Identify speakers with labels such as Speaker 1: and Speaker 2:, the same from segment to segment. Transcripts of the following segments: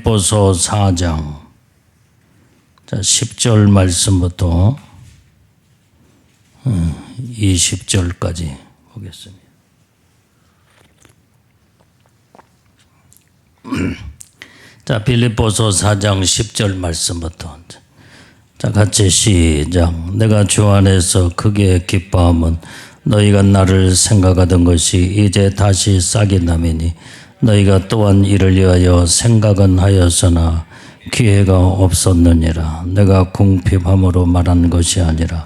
Speaker 1: 빌립보서 4장 10절 말씀부터 20절까지 보겠습니다. 자, 빌립보서 4장 10절 말씀부터 자, 같이 시작. 내가 주 안에서 크게 기뻐함은 너희가 나를 생각하던 것이 이제 다시 싹이 나매니 너희가 또한 이를 위하여 생각은 하였으나 기회가 없었느니라. 내가 궁핍함으로 말한 것이 아니라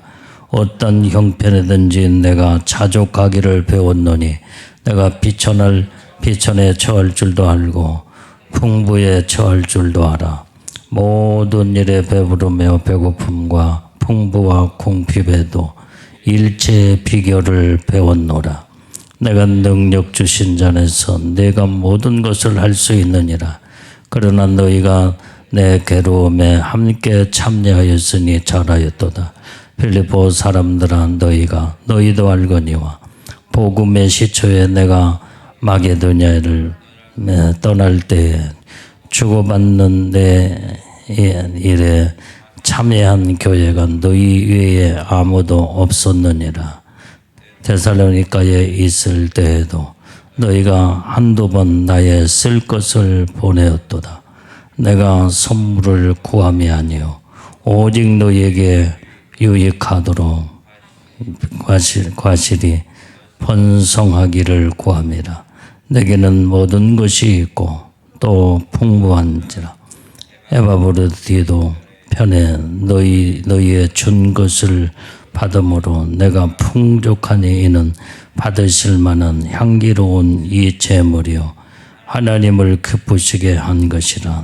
Speaker 1: 어떤 형편이든지 내가 자족하기를 배웠노니 내가 비천에 처할 줄도 알고 풍부에 처할 줄도 알아. 모든 일에 배부르며 배고픔과 풍부와 궁핍에도 일체의 비결을 배웠노라. 내가 능력 주신 자에서 내가 모든 것을 할 수 있느니라. 그러나 너희가 내 괴로움에 함께 참여하였으니 잘하였도다. 빌립보 사람들아, 너희도 알거니와 복음의 시초에 내가 마게도냐를 떠날 때에 주고받는 내 일에 참여한 교회가 너희 외에 아무도 없었느니라. 데살로니가에 있을 때에도 너희가 한두 번 나의 쓸 것을 보내었도다. 내가 선물을 구함이 아니요 오직 너희에게 유익하도록 과실이 번성하기를 구함이라. 내게는 모든 것이 있고 또 풍부한지라. 에바브로디도 편에 너희의 준 것을 받음으로 내가 풍족하니 이는 받으실 만한 향기로운 이 제물이요 하나님을 기쁘시게 한 것이라.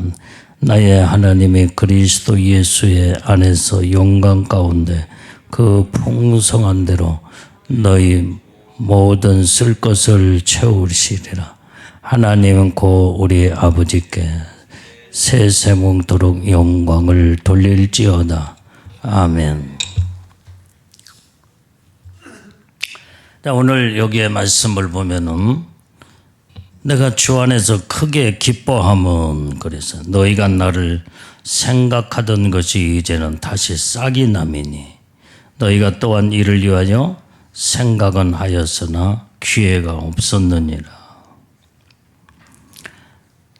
Speaker 1: 나의 하나님이 그리스도 예수의 안에서 영광 가운데 그 풍성한 대로 너희 모든 쓸 것을 채우시리라. 하나님은 곧 우리 아버지께 세세몽토록 영광을 돌릴지어다. 아멘. 자, 오늘 여기에 말씀을 보면은 내가 주 안에서 크게 기뻐함은 그래서 너희가 나를 생각하던 것이 이제는 다시 싹이 나매니 너희가 또한 이를 위하여 생각은 하였으나 기회가 없었느니라.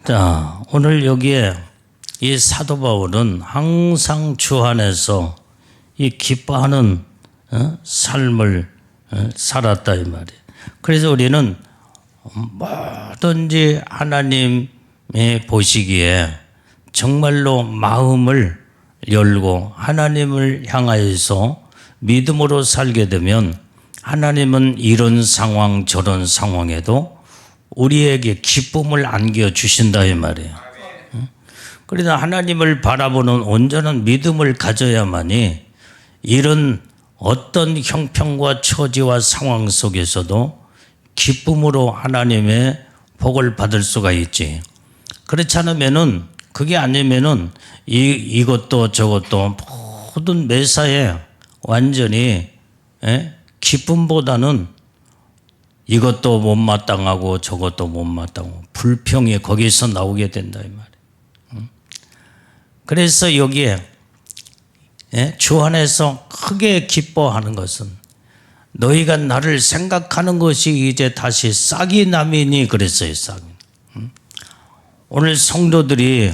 Speaker 1: 자, 오늘 여기에 이 사도 바울은 항상 주 안에서 이 기뻐하는 삶을 살았다 이 말이에요. 그래서 우리는 뭐든지 하나님이 보시기에 정말로 마음을 열고 하나님을 향하여서 믿음으로 살게 되면 하나님은 이런 상황 저런 상황에도 우리에게 기쁨을 안겨주신다 이 말이에요. 그러나 하나님을 바라보는 온전한 믿음을 가져야만이 이런 어떤 형편과 처지와 상황 속에서도 기쁨으로 하나님의 복을 받을 수가 있지. 그렇지 않으면은 그게 아니면은 이것도 저것도 모든 매사에 완전히 기쁨보다는 이것도 못마땅하고 저것도 못마땅하고 불평이 거기서 나오게 된다 이 말이에요. 그래서 여기에 주 안에서 크게 기뻐하는 것은 너희가 나를 생각하는 것이 이제 다시 싹이 나매니 그랬어요. 싹이. 오늘 성도들이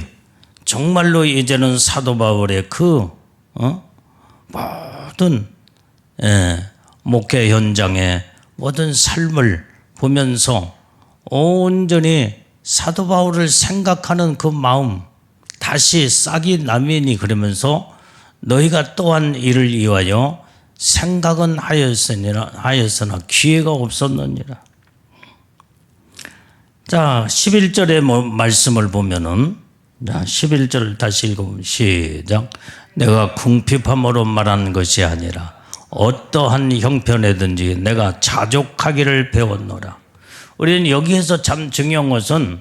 Speaker 1: 정말로 이제는 사도 바울의 그 모든 목회 현장의 모든 삶을 보면서 온전히 사도 바울을 생각하는 그 마음 다시 싹이 나매니 그러면서 너희가 또한 이를 위하여 생각은 하였으나 기회가 없었느니라. 자, 11절의 말씀을 보면은, 자, 11절 다시 읽어보면 시작. 내가 궁핍함으로 말한 것이 아니라 어떠한 형편이든지 내가 자족하기를 배웠노라. 우리는 여기에서 참 중요한 것은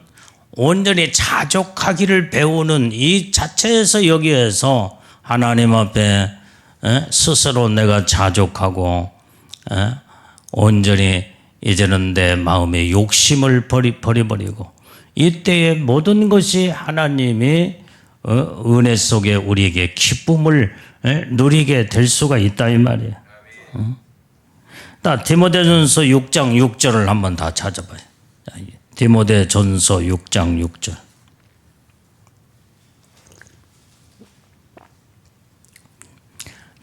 Speaker 1: 온전히 자족하기를 배우는 이 자체에서 여기에서 하나님 앞에 스스로 내가 자족하고 온전히 이제는 내 마음의 욕심을 버려버리고 이때의 모든 것이 하나님이 은혜 속에 우리에게 기쁨을 누리게 될 수가 있다 이 말이에요. 디모데전서 6장 6절을 한번 다 찾아봐요. 디모데전서 6장 6절.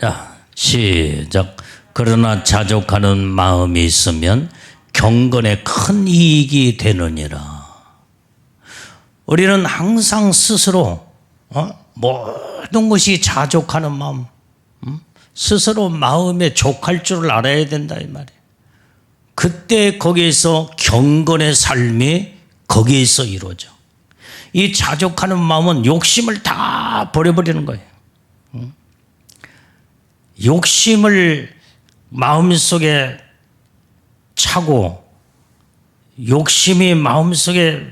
Speaker 1: 자, 시작. 그러나 자족하는 마음이 있으면 경건에 큰 이익이 되느니라. 우리는 항상 스스로 모든 것이 자족하는 마음, 스스로 마음에 족할 줄을 알아야 된다 이 말이에요. 그때 거기에서 경건의 삶이 거기에서 이루어져. 이 자족하는 마음은 욕심을 다 버려버리는 거예요. 욕심을 마음속에 차고 욕심이 마음속에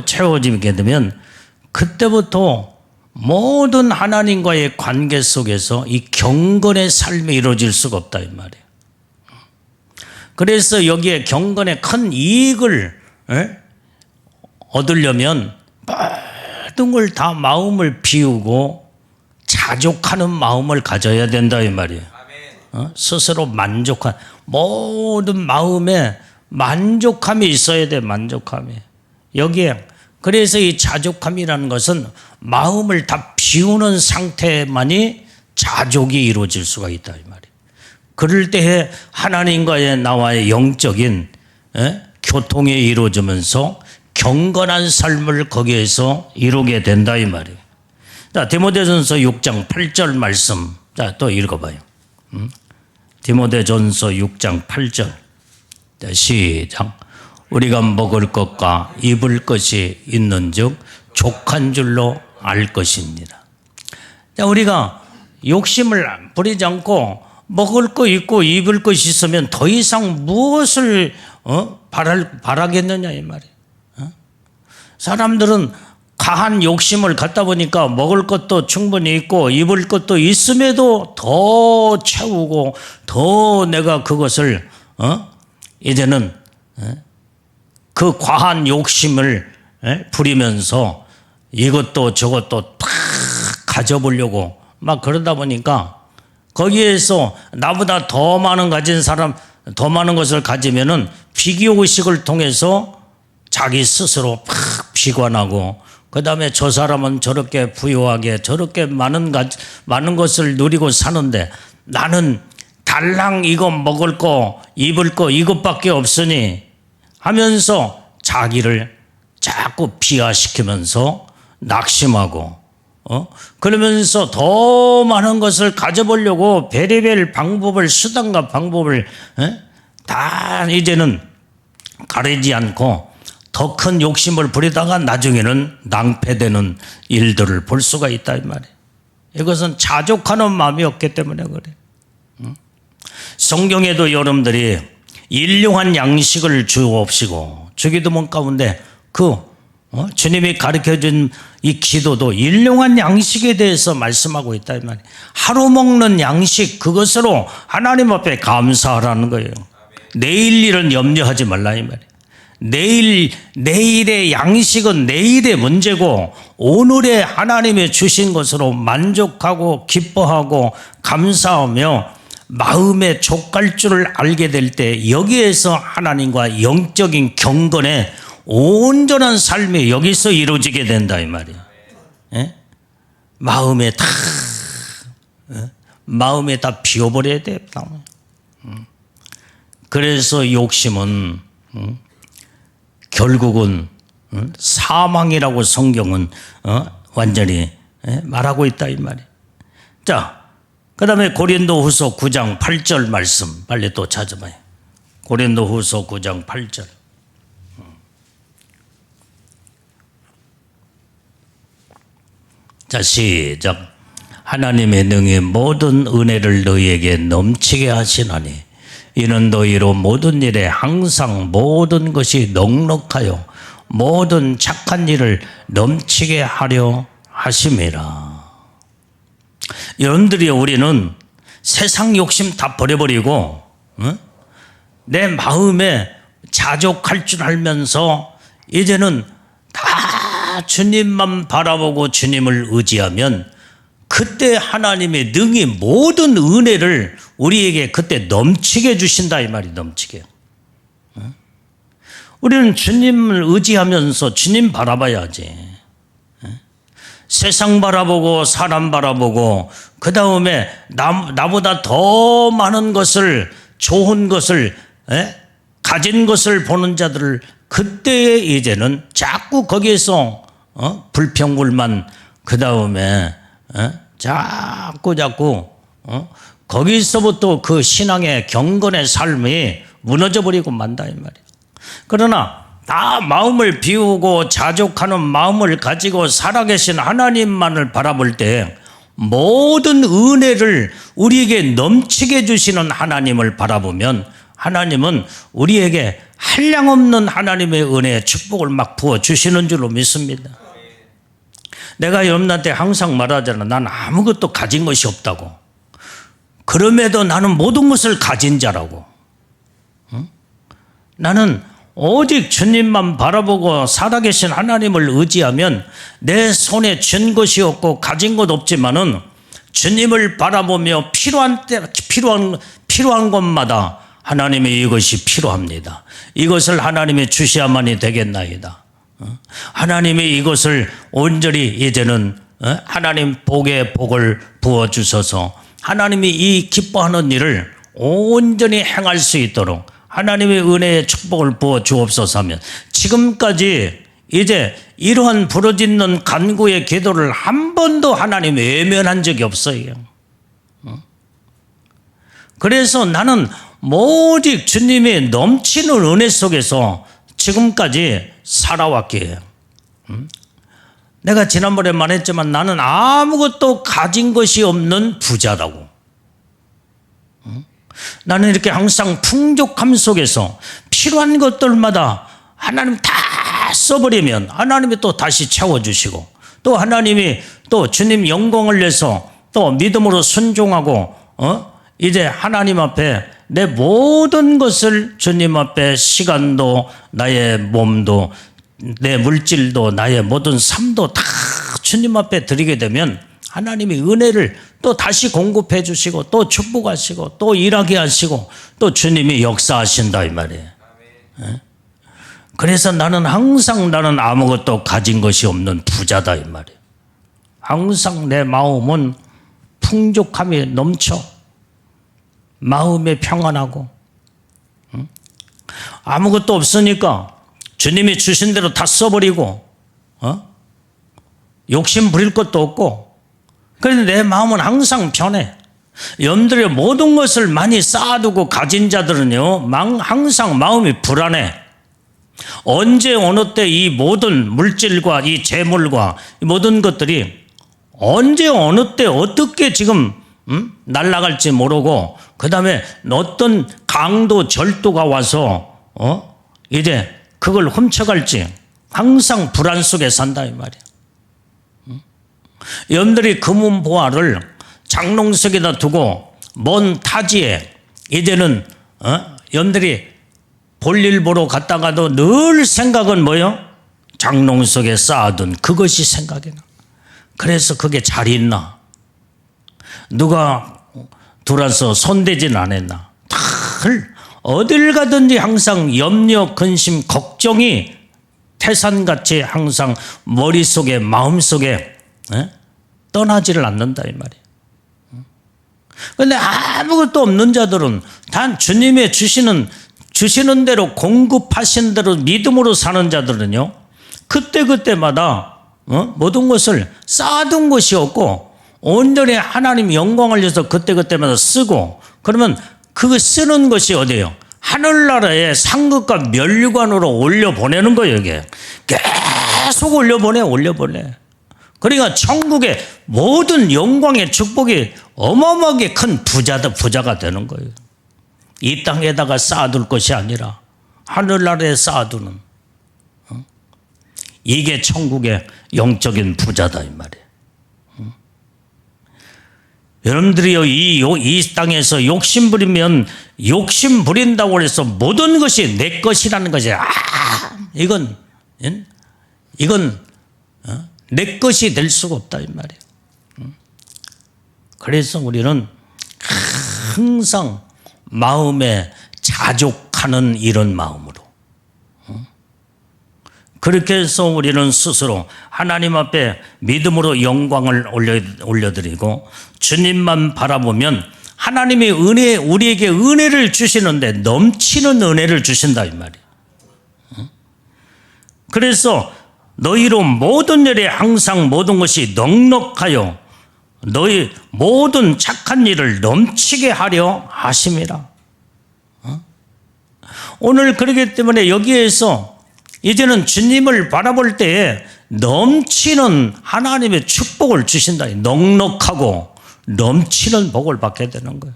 Speaker 1: 채워지게 되면 그때부터 모든 하나님과의 관계 속에서 이 경건의 삶이 이루어질 수가 없다 이 말이에요. 그래서 여기에 경건의 큰 이익을 얻으려면 모든 걸 다 마음을 비우고 자족하는 마음을 가져야 된다 이 말이에요. 스스로 만족한 모든 마음에 만족함이 있어야 돼. 만족함이 여기에. 그래서 이 자족함이라는 것은 마음을 다 비우는 상태만이 자족이 이루어질 수가 있다 이 말이에요. 그럴 때에 하나님과의 나와의 영적인 교통이 이루어지면서 경건한 삶을 거기에서 이루게 된다 이 말이에요. 자, 디모데전서 6장 8절 말씀. 자, 또 읽어봐요. 디모데전서 6장 8절. 자, 시작. 우리가 먹을 것과 입을 것이 있는즉 족한 줄로 알 것입니다. 자, 우리가 욕심을 부리지 않고 먹을 거 있고 입을 것이 있으면 더 이상 무엇을 바라겠느냐 이 말이에요. 사람들은 가한 욕심을 갖다 보니까 먹을 것도 충분히 있고 입을 것도 있음에도 더 채우고 더 내가 그것을 이제는 그 과한 욕심을 부리면서 이것도 저것도 다 가져보려고 막 그러다 보니까 거기에서 나보다 더 많은 가진 사람, 더 많은 것을 가지면은 비교의식을 통해서 자기 스스로 팍 비관하고 그 다음에 저 사람은 저렇게 부유하게 저렇게 많은 것을 누리고 사는데 나는 달랑 이거 먹을 거 입을 거 이것밖에 없으니 하면서 자기를 자꾸 비하시키면서 낙심하고 그러면서 더 많은 것을 가져보려고 별의별 방법을 수단과 방법을 다 이제는 가리지 않고 더 큰 욕심을 부리다가 나중에는 낭패되는 일들을 볼 수가 있다 이 말이에요. 이것은 자족하는 마음이 없기 때문에 그래요. 성경에도 여러분들이 일용한 양식을 주옵시고 주기도문 가운데 주님이 가르쳐준 이 기도도 일용한 양식에 대해서 말씀하고 있다 이 말이에요. 하루 먹는 양식 그것으로 하나님 앞에 감사하라는 거예요. 내일 일은 염려하지 말라 이 말이에요. 내일의 양식은 내일의 문제고 오늘의 하나님이 주신 것으로 만족하고 기뻐하고 감사하며 마음에 족할 줄을 알게 될 때 여기에서 하나님과 영적인 경건의 온전한 삶이 여기서 이루어지게 된다 이 말이에요. 마음에 다 비워버려야 돼. 그래서 욕심은 결국은 사망이라고 성경은 완전히 말하고 있다 이 말이에요. 자, 그 다음에 고린도후서 9장 8절 말씀 빨리 또 찾아봐요. 고린도후서 9장 8절. 자, 시작. 하나님의 능히 모든 은혜를 너희에게 넘치게 하시나니 이는 너희로 모든 일에 항상 모든 것이 넉넉하여 모든 착한 일을 넘치게 하려 하심이라. 여러분들이 우리는 세상 욕심 다 버려버리고 내 마음에 자족할 줄 알면서 이제는 주님만 바라보고 주님을 의지하면 그때 하나님의 능히 모든 은혜를 우리에게 그때 넘치게 주신다 이 말이 넘치게. 우리는 주님을 의지하면서 주님 바라봐야지. 세상 바라보고 사람 바라보고 그 다음에 나보다 더 많은 것을 좋은 것을 가진 것을 보는 자들을 그때에 이제는 자꾸 거기에서 불평불만 그 다음에 자꾸 거기서부터 그 신앙의 경건의 삶이 무너져 버리고 만다 이 말이야. 그러나 다 마음을 비우고 자족하는 마음을 가지고 살아계신 하나님만을 바라볼 때 모든 은혜를 우리에게 넘치게 주시는 하나님을 바라보면 하나님은 우리에게 한량없는 하나님의 은혜의 축복을 막 부어주시는 줄로 믿습니다. 내가 여러분한테 항상 말하잖아. 난 아무것도 가진 것이 없다고. 그럼에도 나는 모든 것을 가진 자라고. 나는 오직 주님만 바라보고 살아계신 하나님을 의지하면 내 손에 쥔 것이 없고 가진 것 없지만은 주님을 바라보며 필요한 것마다 하나님의 이것이 필요합니다. 이것을 하나님이 주셔야만이 되겠나이다. 하나님이 이것을 온전히 이제는 하나님 복의 복을 부어주셔서 하나님이 이 기뻐하는 일을 온전히 행할 수 있도록 하나님의 은혜의 축복을 부어 주옵소서 하면 지금까지 이제 이러한 부르짖는 간구의 기도를 한 번도 하나님 외면한 적이 없어요. 그래서 나는 오직 주님의 넘치는 은혜 속에서 지금까지 살아왔기에 내가 지난번에 말했지만 나는 아무것도 가진 것이 없는 부자라고. 나는 이렇게 항상 풍족함 속에서 필요한 것들마다 하나님 다 써버리면 하나님이 또 다시 채워주시고 또 하나님이 또 주님 영광을 위해서 또 믿음으로 순종하고 이제 하나님 앞에 내 모든 것을 주님 앞에 시간도 나의 몸도 내 물질도 나의 모든 삶도 다 주님 앞에 드리게 되면 하나님이 은혜를 또 다시 공급해 주시고 또 축복하시고 또 일하게 하시고 또 주님이 역사하신다 이 말이에요. 그래서 나는 항상 나는 아무것도 가진 것이 없는 부자다 이 말이에요. 항상 내 마음은 풍족함이 넘쳐 마음이 평안하고 아무것도 없으니까 주님이 주신 대로 다 써버리고 욕심 부릴 것도 없고 그런데 내 마음은 항상 편해. 여러분들의 모든 것을 많이 쌓아두고 가진 자들은요 항상 마음이 불안해. 언제 어느 때 이 모든 물질과 이 재물과 이 모든 것들이 언제 어느 때 어떻게 지금 날아갈지 모르고 그 다음에 어떤 강도 절도가 와서 이제 그걸 훔쳐갈지 항상 불안 속에 산다 이 말이야. 여러분들이 금은보화를 장롱석에다 두고 먼 타지에 이제는 여러분들이 볼일 보러 갔다가도 늘 생각은 뭐요? 장롱석에 쌓아둔 그것이 생각이 나. 그래서 그게 잘 있나? 누가 들어서 손대진 않았나? 늘 어딜 가든지 항상 염려, 근심, 걱정이 태산같이 항상 머릿속에 마음속에 떠나지를 않는다 이 말이에요. 그런데 아무것도 없는 자들은 단 주님의 주시는 대로 공급하신 대로 믿음으로 사는 자들은요 그때마다 모든 것을 쌓아둔 것이 없고 온전히 하나님 영광을 위해서 그때마다 쓰고 그러면 그 쓰는 것이 어디예요? 하늘나라에 상급과 면류관으로 올려보내는 거예요. 이게 계속 올려보내. 그러니까 천국의 모든 영광의 축복이 어마어마하게 큰 부자가 되는 거예요. 이 땅에다가 쌓아둘 것이 아니라 하늘나라에 쌓아두는 이게 천국의 영적인 부자다 이 말이에요. 여러분들이요 이 땅에서 욕심 부리면 욕심 부린다고 해서 모든 것이 내 것이라는 것이 이건 내 것이 될 수가 없다 이 말이에요. 그래서 우리는 항상 마음에 자족하는 이런 마음으로 그렇게 해서 우리는 스스로 하나님 앞에 믿음으로 영광을 올려드리고 주님만 바라보면 하나님이 우리에게 은혜를 주시는데 넘치는 은혜를 주신다 이 말이에요. 그래서 너희로 모든 일에 항상 모든 것이 넉넉하여 너희 모든 착한 일을 넘치게 하려 하심이라. 오늘 그렇기 때문에 여기에서 이제는 주님을 바라볼 때에 넘치는 하나님의 축복을 주신다. 넉넉하고 넘치는 복을 받게 되는 거예요.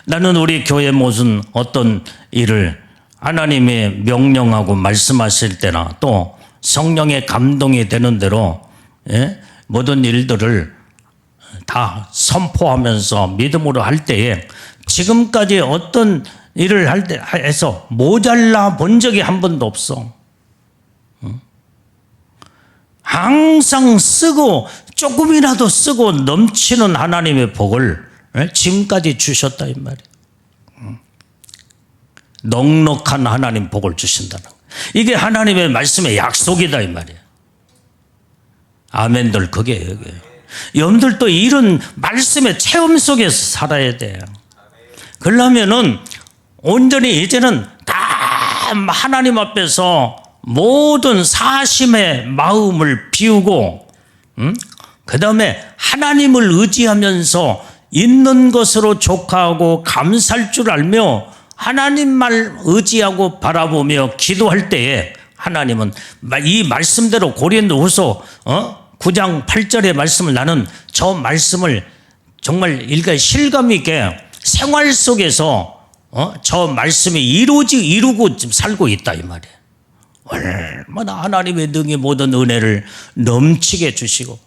Speaker 1: 나는 우리 교회 무슨 어떤 일을 하나님의 명령하고 말씀하실 때나 또 성령의 감동이 되는 대로 모든 일들을 다 선포하면서 믿음으로 할 때에 지금까지 어떤 일을 할 때 해서 모자라 본 적이 한 번도 없어. 항상 쓰고 조금이라도 쓰고 넘치는 하나님의 복을 지금까지 주셨다 이 말이에요. 넉넉한 하나님 복을 주신다는 거예요. 이게 하나님의 말씀의 약속이다 이 말이에요. 아멘들 그게 여기에요. 여러분들도 이런 말씀의 체험 속에서 살아야 돼요. 그러려면은 온전히 이제는 다 하나님 앞에서 모든 사심의 마음을 비우고 그 다음에 하나님을 의지하면서 있는 것으로 족하고 감사할 줄 알며 하나님만 의지하고 바라보며 기도할 때에 하나님은 이 말씀대로 고린도후서 9장 8절의 말씀을 나는 저 말씀을 정말 일가에 실감 있게 생활 속에서 저 말씀이 이루고 지금 살고 있다 이 말이에요. 얼마나 하나님의 능히 모든 은혜를 넘치게 주시고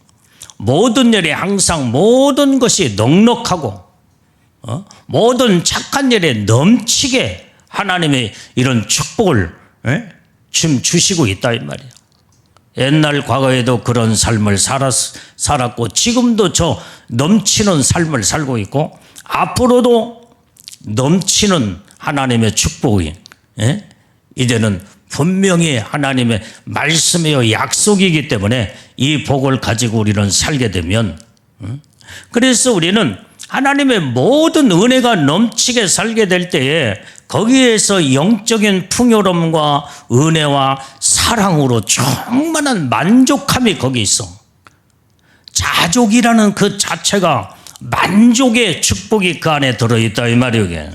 Speaker 1: 모든 일에 항상 모든 것이 넉넉하고 모든 착한 일에 넘치게 하나님의 이런 축복을 지금 주시고 있다 이 말이에요. 옛날 과거에도 그런 삶을 살았고 지금도 저 넘치는 삶을 살고 있고 앞으로도 넘치는 하나님의 축복이 이제는 분명히 하나님의 말씀이요 약속이기 때문에 이 복을 가지고 우리는 살게 되면 그래서 우리는 하나님의 모든 은혜가 넘치게 살게 될 때에 거기에서 영적인 풍요로움과 은혜와 사랑으로 충만한 만족함이 거기 있어. 자족이라는 그 자체가 만족의 축복이 그 안에 들어있다 이 말이에요.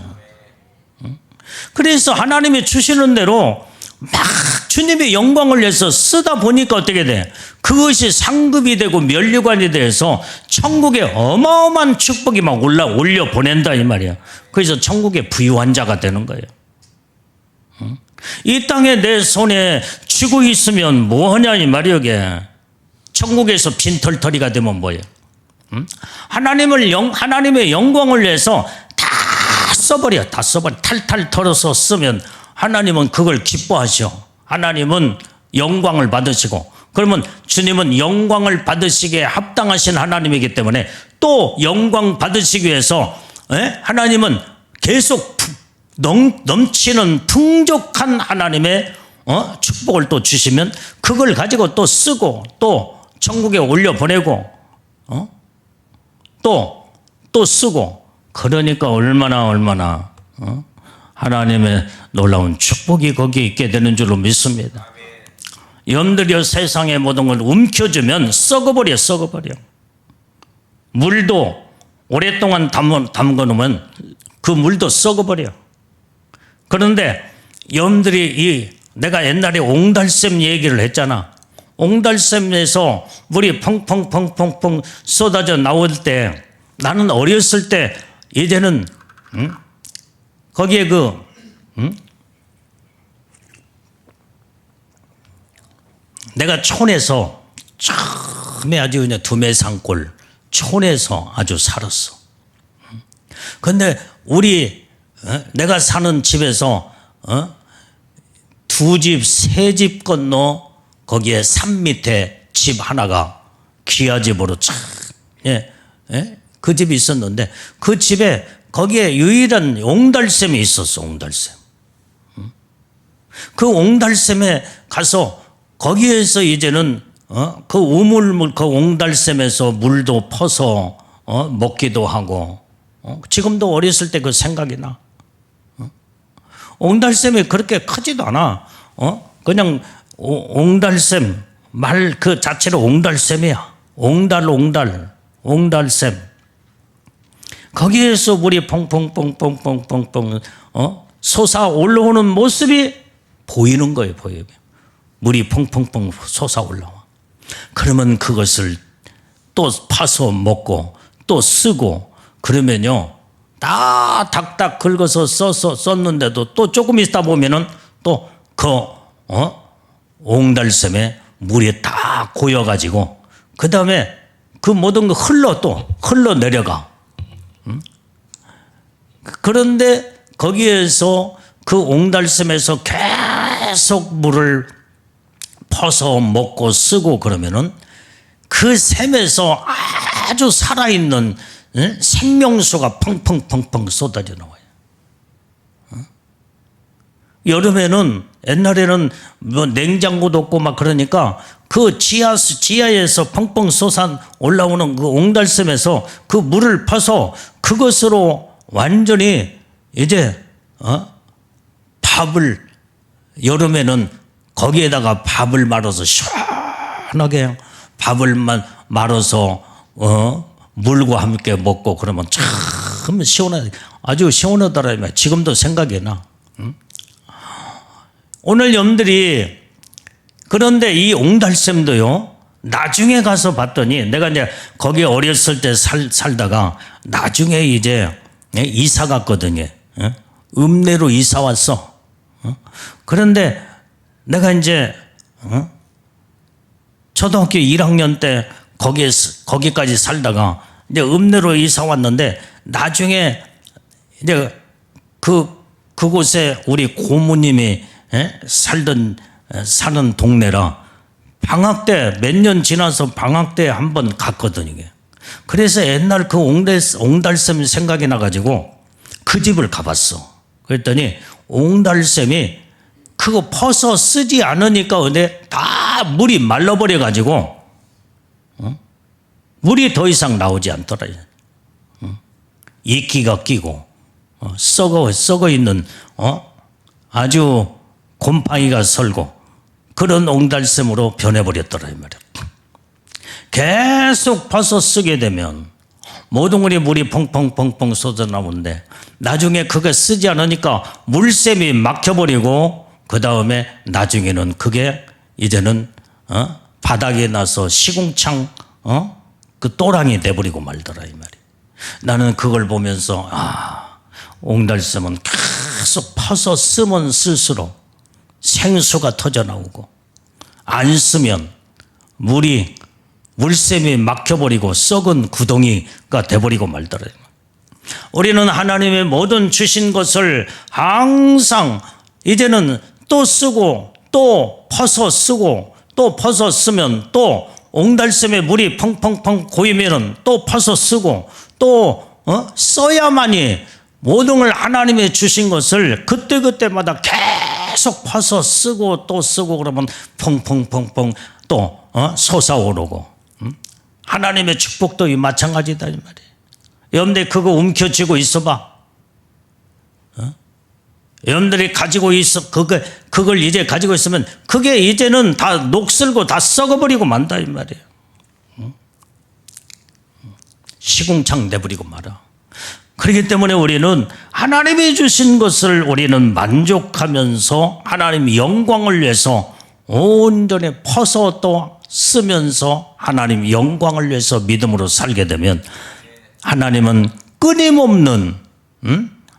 Speaker 1: 그래서 하나님이 주시는 대로 막 주님의 영광을 위해서 쓰다 보니까 어떻게 돼? 그것이 상급이 되고 면류관이 돼서 천국에 어마어마한 축복이 막 올려 보낸다 이 말이야. 그래서 천국의 부유한 자가 되는 거예요. 이 땅에 내 손에 쥐고 있으면 뭐하냐 이 말이야. 천국에서 빈털터리가 되면 뭐예요? 하나님의 영광을 위해서 다 써버려. 탈탈 털어서 쓰면 하나님은 그걸 기뻐하셔. 하나님은 영광을 받으시고 그러면 주님은 영광을 받으시기에 합당하신 하나님이기 때문에 또 영광 받으시기 위해서 하나님은 계속 넘치는 풍족한 하나님의 축복을 또 주시면 그걸 가지고 또 쓰고 또 천국에 올려보내고 또 쓰고 그러니까 얼마나 하나님의 놀라운 축복이 거기에 있게 되는 줄로 믿습니다. 여러분들이 세상의 모든 걸 움켜주면 썩어버려. 물도 오랫동안 담궈놓으면 그 물도 썩어버려. 그런데 여러분들이 내가 옛날에 옹달샘 얘기를 했잖아. 옹달샘에서 물이 펑펑 쏟아져 나올 때 나는 어렸을 때 이제는 거기에 내가 촌에서 처음에 아주 그냥 두메산골 촌에서 아주 살았어. 근데 내가 사는 집에서 두 집, 세 집 건너 거기에 산 밑에 집 하나가 귀하 집으로 참, 그 집이 있었는데 그 집에 거기에 유일한 옹달샘이 있었어, 옹달샘. 그 옹달샘에 가서 거기에서 이제는 그 우물물, 그 옹달샘에서 물도 퍼서 먹기도 하고 지금도 어렸을 때 그 생각이 나. 옹달샘이 그렇게 크지도 않아. 그냥 옹달샘 말 그 자체로 옹달샘이야. 옹달샘. 거기에서 물이 펑펑펑펑펑펑펑 솟아 올라오는 모습이 보이는 거예요, 보여요. 물이 펑펑펑 솟아 올라와. 그러면 그것을 또 파서 먹고 또 쓰고 그러면요, 다 닥닥 긁어서 썼는데도 또 조금 있다 보면은 또 그 옹달샘에 물이 다 고여가지고 그 다음에 그 모든 거 흘러 내려가. 그런데 거기에서 그 옹달샘에서 계속 물을 퍼서 먹고 쓰고 그러면은 그 샘에서 아주 살아있는 생명수가 펑펑펑펑 쏟아져 나와요. 여름에는 옛날에는 뭐 냉장고도 없고 막 그러니까 그 지하에서 펑펑 솟아 올라오는 그 옹달샘에서 그 물을 퍼서 그것으로 완전히 이제 밥을 여름에는 거기에다가 밥을 말아서 시원하게 밥을 말아서 물과 함께 먹고 그러면 참 시원하다. 아주 시원하더라. 지금도 생각이 나. 오늘 여러분들이 그런데 이 옹달샘도요, 나중에 가서 봤더니 내가 이제 거기 어렸을 때 살다가 나중에 이제 이사 갔거든요. 읍내로 이사 왔어. 그런데 내가 이제 초등학교 1학년 때 거기까지 살다가 이제 읍내로 이사 왔는데 나중에 이제 그곳에 우리 고모님이 사는 동네라 방학 때 몇 년 지나서 방학 때 한번 갔거든요. 그래서 옛날 그 옹달샘 생각이 나가지고 그 집을 가봤어. 그랬더니 옹달샘이 그거 퍼서 쓰지 않으니까 근데 다 물이 말라버려 가지고 물이 더 이상 나오지 않더라. 이끼가 끼고 썩어 있는 아주 곰팡이가 설고 그런 옹달샘으로 변해버렸더라 이 말이야. 계속 퍼서 쓰게 되면 모든 물이 펑펑펑펑 쏟아 나오는데 나중에 그거 쓰지 않으니까 물샘이 막혀버리고 그 다음에 나중에는 그게 이제는 바닥에 나서 시궁창 그 또랑이 돼버리고 말더라 이 말이야. 나는 그걸 보면서 옹달샘은 계속 퍼서 쓰면 쓸수록 생수가 터져 나오고 안 쓰면 물샘이 막혀버리고 썩은 구덩이가 돼버리고 말더라. 우리는 하나님의 모든 주신 것을 항상 이제는 또 쓰고 또 퍼서 쓰고 또 퍼서 쓰면 또 옹달샘에 물이 펑펑펑 고이면은 또 퍼서 쓰고 또 써야만이 모든 걸 하나님의 주신 것을 그때그때마다 계속 퍼서 쓰고 또 쓰고 그러면 펑펑펑펑 또 솟아오르고 하나님의 축복도 마찬가지다 이 말이에요. 여러분들 그거 움켜쥐고 있어봐. 여러분들이 가지고 있어 그걸 이제 가지고 있으면 그게 이제는 다 녹슬고 다 썩어버리고 만다 이 말이에요. 시궁창 돼버리고 말아. 그렇기 때문에 우리는 하나님이 주신 것을 우리는 만족하면서 하나님 영광을 위해서 온전히 퍼서 또 쓰면서 하나님 영광을 위해서 믿음으로 살게 되면 하나님은 끊임없는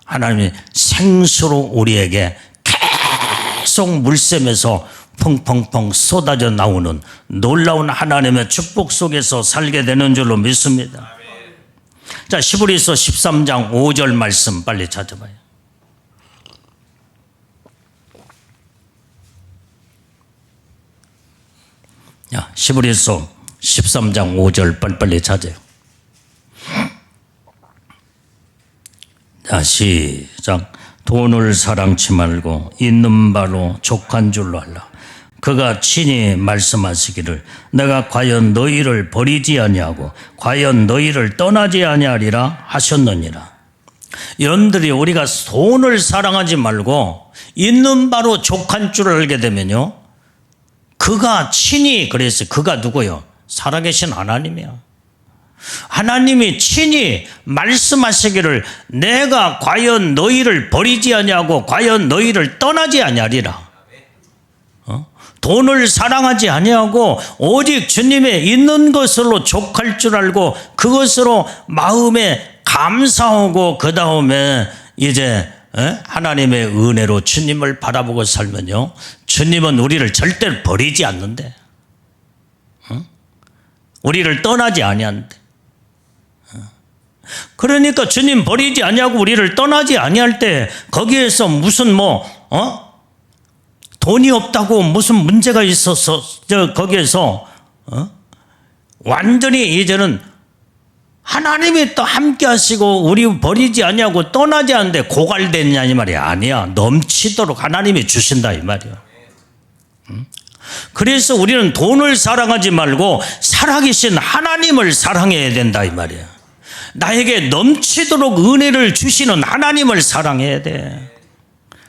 Speaker 1: 하나님의 생수로 우리에게 계속 물샘에서 펑펑펑 쏟아져 나오는 놀라운 하나님의 축복 속에서 살게 되는 줄로 믿습니다. 자, 히브리서 13장 5절 말씀 빨리 찾아봐요. 야, 히브리서 13장 5절 빨리빨리 찾아요. 자, 시작. 돈을 사랑치 말고 있는 바로 족한 줄로 알라. 그가 친히 말씀하시기를 내가 과연 너희를 버리지 아니하고 과연 너희를 떠나지 아니하리라 하셨느니라. 여러분들이 우리가 돈을 사랑하지 말고 있는 바로 족한 줄을 알게 되면요, 그가 친히, 그래서 그가 누구요? 살아계신 하나님이야. 하나님이 친히 말씀하시기를 내가 과연 너희를 버리지 아니하고 과연 너희를 떠나지 아니하리라. 돈을 사랑하지 아니하고 오직 주님의 있는 것으로 족할 줄 알고 그것으로 마음에 감사하고 그 다음에 이제 하나님의 은혜로 주님을 바라보고 살면요, 주님은 우리를 절대로 버리지 않는데, 우리를 떠나지 아니한대. 그러니까 주님 버리지 아니하고 우리를 떠나지 아니할 때 거기에서 무슨 돈이 없다고 무슨 문제가 있어서 거기에서 완전히 이제는 하나님이 또 함께 하시고 우리 버리지 아니하고 떠나지 않는데 고갈됐냐 이 말이야. 아니야. 넘치도록 하나님이 주신다 이 말이야. 그래서 우리는 돈을 사랑하지 말고 살아계신 하나님을 사랑해야 된다 이 말이야. 나에게 넘치도록 은혜를 주시는 하나님을 사랑해야 돼.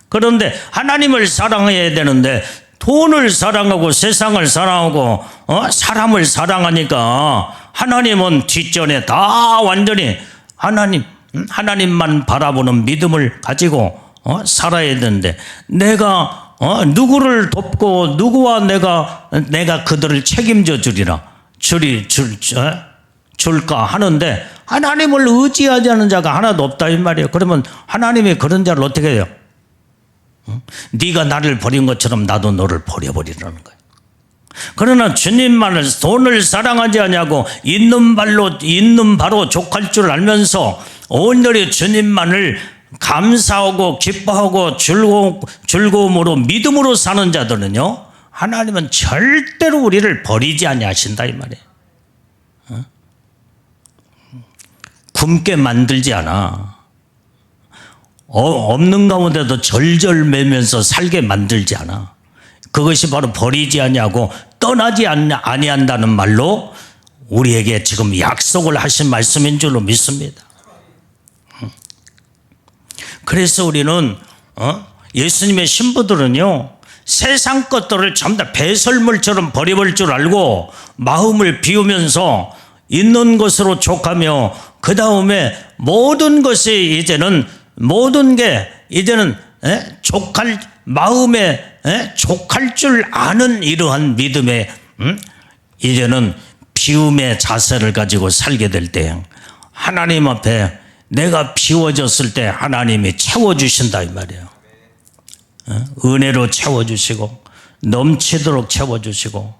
Speaker 1: 그런데 하나님을 사랑해야 되는데 돈을 사랑하고 세상을 사랑하고 사람을 사랑하니까 하나님은 뒷전에 다 완전히 하나님만 바라보는 믿음을 가지고 살아야 되는데, 내가 누구를 돕고 누구와 내가 그들을 책임져 줄까 하는데 하나님을 의지하지 않는 자가 하나도 없다 이 말이에요. 그러면 하나님이 그런 자를 어떻게 해요? 네가 나를 버린 것처럼 나도 너를 버려버리라는 거예요. 그러나 주님만을, 돈을 사랑하지 않냐고 있는 바로 족할 줄 알면서 온전히 주님만을 감사하고 기뻐하고 즐거움으로 믿음으로 사는 자들은요, 하나님은 절대로 우리를 버리지 아니하신다 이 말이에요. 굶게 만들지 않아. 없는 가운데도 절절매면서 살게 만들지 않아. 그것이 바로 버리지 아니하고 떠나지 아니한다는 말로 우리에게 지금 약속을 하신 말씀인 줄로 믿습니다. 그래서 우리는 예수님의 신부들은요, 세상 것들을 전부 다 배설물처럼 버려볼 줄 알고 마음을 비우면서 있는 것으로 족하며 그 다음에 모든 것이 이제는 모든 게 이제는 족할 마음에 족할 줄 아는 이러한 믿음의 이제는 비움의 자세를 가지고 살게 될 때 하나님 앞에 내가 비워졌을 때 하나님이 채워주신다 이 말이에요. 은혜로 채워주시고 넘치도록 채워주시고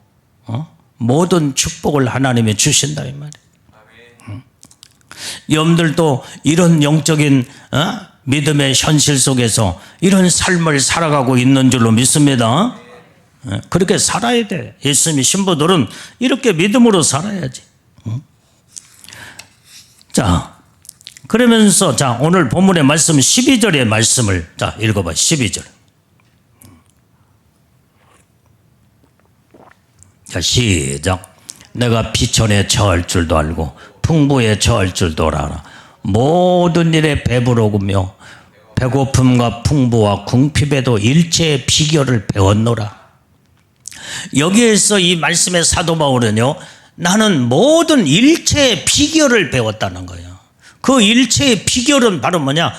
Speaker 1: 모든 축복을 하나님이 주신다 이 말이에요. 여러분들도 이런 영적인 믿음의 현실 속에서 이런 삶을 살아가고 있는 줄로 믿습니다. 그렇게 살아야 돼. 예수님의 신부들은 이렇게 믿음으로 살아야지. 자, 그러면서 자, 오늘 본문의 말씀 12절의 말씀을 자, 읽어봐. 12절. 자, 시작. 내가 비천에 처할 줄도 알고 풍부에 처할 줄도 알아. 모든 일에 배부르며 배고픔과 풍부와 궁핍에도 일체의 비결을 배웠노라. 여기에서 이 말씀의 사도 바울은요, 나는 모든 일체의 비결을 배웠다는 거예요. 그 일체의 비결은 바로 뭐냐?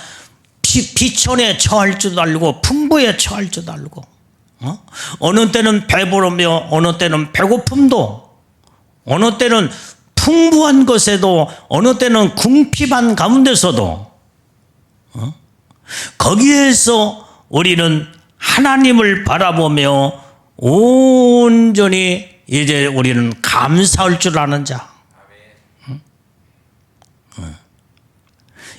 Speaker 1: 비천에 처할 줄도 알고 풍부에 처할 줄도 알고 어느 때는 배부르며 어느 때는 배고픔도 어느 때는 풍부한 것에도 어느 때는 궁핍한 가운데서도 거기에서 우리는 하나님을 바라보며 온전히 이제 우리는 감사할 줄 아는 자.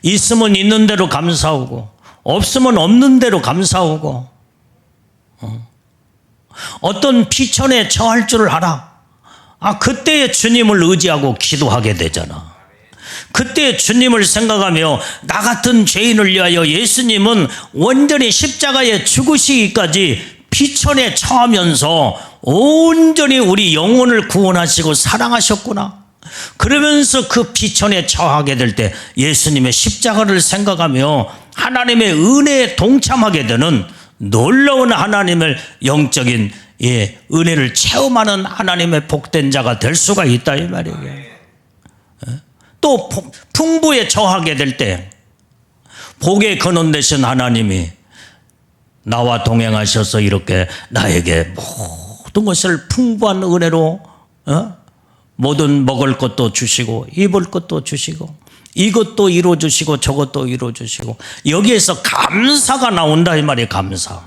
Speaker 1: 있으면 있는 대로 감사하고 없으면 없는 대로 감사하고 어떤 비천에 처할 줄을 알아. 그때의 주님을 의지하고 기도하게 되잖아. 그때 주님을 생각하며 나 같은 죄인을 위하여 예수님은 완전히 십자가에 죽으시기까지 비천에 처하면서 온전히 우리 영혼을 구원하시고 사랑하셨구나. 그러면서 그 비천에 처하게 될 때 예수님의 십자가를 생각하며 하나님의 은혜에 동참하게 되는 놀라운 하나님의 영적인 은혜를 체험하는 하나님의 복된 자가 될 수가 있다 이 말이에요. 또 풍부에 처하게 될 때 복의 근원 되신 하나님이 나와 동행하셔서 이렇게 나에게 모든 것을 풍부한 은혜로 모든 먹을 것도 주시고 입을 것도 주시고 이것도 이루어주시고 저것도 이루어주시고 여기에서 감사가 나온다 이 말이에요. 감사.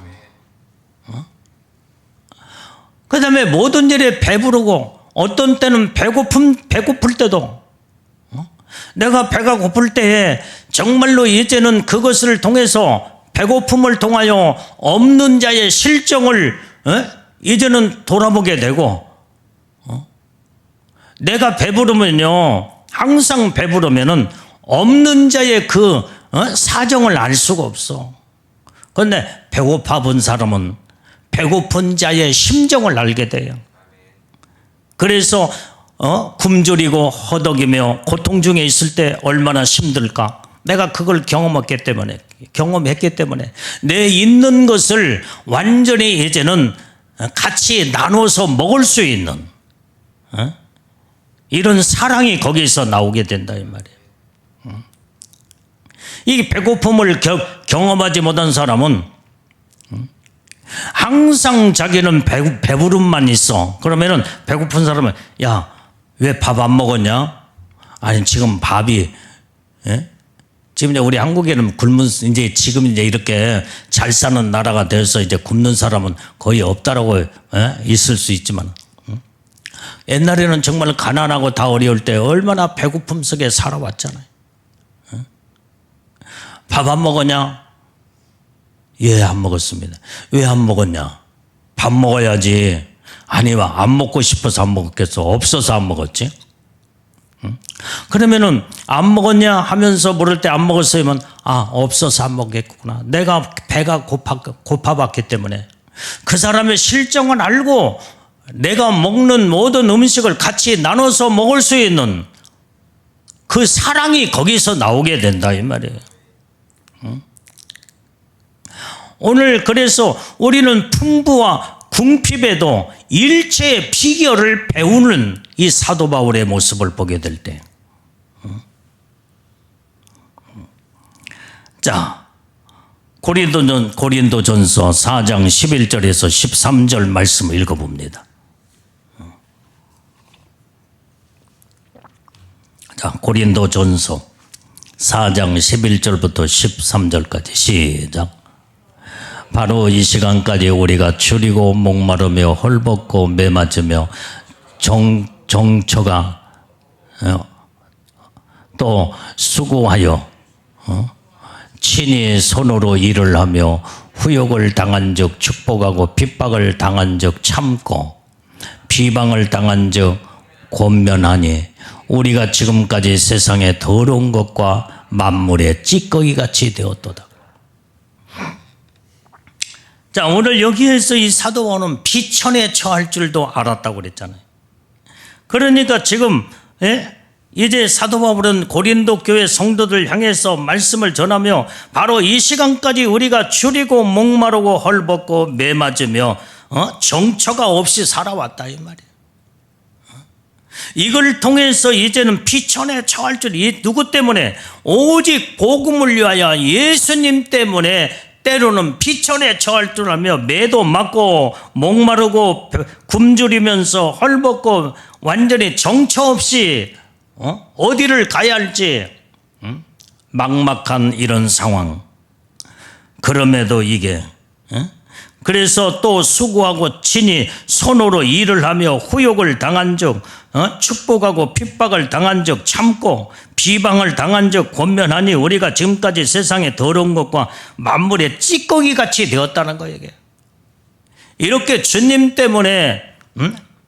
Speaker 1: 그 다음에 모든 일에 배부르고 어떤 때는 배고플 때도 내가 배가 고플 때에 정말로 이제는 그것을 통해서 배고픔을 통하여 없는 자의 실정을 이제는 돌아보게 되고 내가 배부르면요 항상 배부르면은 없는 자의 그 사정을 알 수가 없어. 그런데 배고파 본 사람은 배고픈 자의 심정을 알게 돼요. 그래서 굶주리고 허덕이며 고통 중에 있을 때 얼마나 힘들까. 내가 그걸 경험했기 때문에 내 있는 것을 완전히 이제는 같이 나눠서 먹을 수 있는 이런 사랑이 거기서 나오게 된다 이 말이에요. 이 배고픔을 경험하지 못한 사람은 항상 자기는 배부름만 있어. 그러면은 배고픈 사람은 야, 왜 밥 안 먹었냐? 아니 지금 밥이 지금 이제 우리 한국에는 지금 이제 이렇게 잘 사는 나라가 돼서 이제 굶는 사람은 거의 없다라고 있을 수 있지만 옛날에는 정말 가난하고 다 어려울 때 얼마나 배고픔 속에 살아왔잖아요. 밥 안 먹었냐? 예, 안 먹었습니다. 왜 안 먹었냐? 밥 먹어야지. 아니, 안 먹고 싶어서 안 먹었겠어. 없어서 안 먹었지. 그러면은 안 먹었냐 하면서 물을 때 안 먹었으면 없어서 안 먹겠구나. 내가 배가 고파봤기 때문에 그 사람의 실정을 알고 내가 먹는 모든 음식을 같이 나눠서 먹을 수 있는 그 사랑이 거기서 나오게 된다 이 말이에요. 오늘 그래서 우리는 풍부와 궁핍에도 일체의 비결을 배우는 이 사도 바울의 모습을 보게 될 때, 자 고린도전서 4장 11절에서 13절 말씀을 읽어봅니다. 자, 고린도전서 4장 11절부터 13절까지 시작. 바로 이 시간까지 우리가 줄이고 목마르며 헐벗고 매맞으며 정처가 또 수고하여 친히 손으로 일을 하며 후욕을 당한 적 축복하고 핍박을 당한 적 참고 비방을 당한 적 권면하니 우리가 지금까지 세상의 더러운 것과 만물의 찌꺼기같이 되었도다. 자, 오늘 여기에서 이 사도 바울은 비천에 처할 줄도 알았다고 그랬잖아요. 그러니까 지금 이제 사도 바울은 고린도 교회 성도들 향해서 말씀을 전하며 바로 이 시간까지 우리가 줄이고 목마르고 헐벗고 매맞으며 정처가 없이 살아왔다 이 말이에요. 이걸 통해서 이제는 비천에 처할 줄, 누구 때문에? 오직 복음을 위하여 예수님 때문에 때로는 비천에 처할 줄 알며 매도 맞고 목마르고 굶주리면서 헐벗고 완전히 정처 없이 어디를 가야 할지 막막한 이런 상황. 그럼에도 이게 그래서 또 수고하고 친히 손으로 일을 하며 후욕을 당한 적 축복하고 핍박을 당한 적 참고 비방을 당한 적 권면하니 우리가 지금까지 세상의 더러운 것과 만물의 찌꺼기같이 되었다는 거예요. 이게. 이렇게 주님 때문에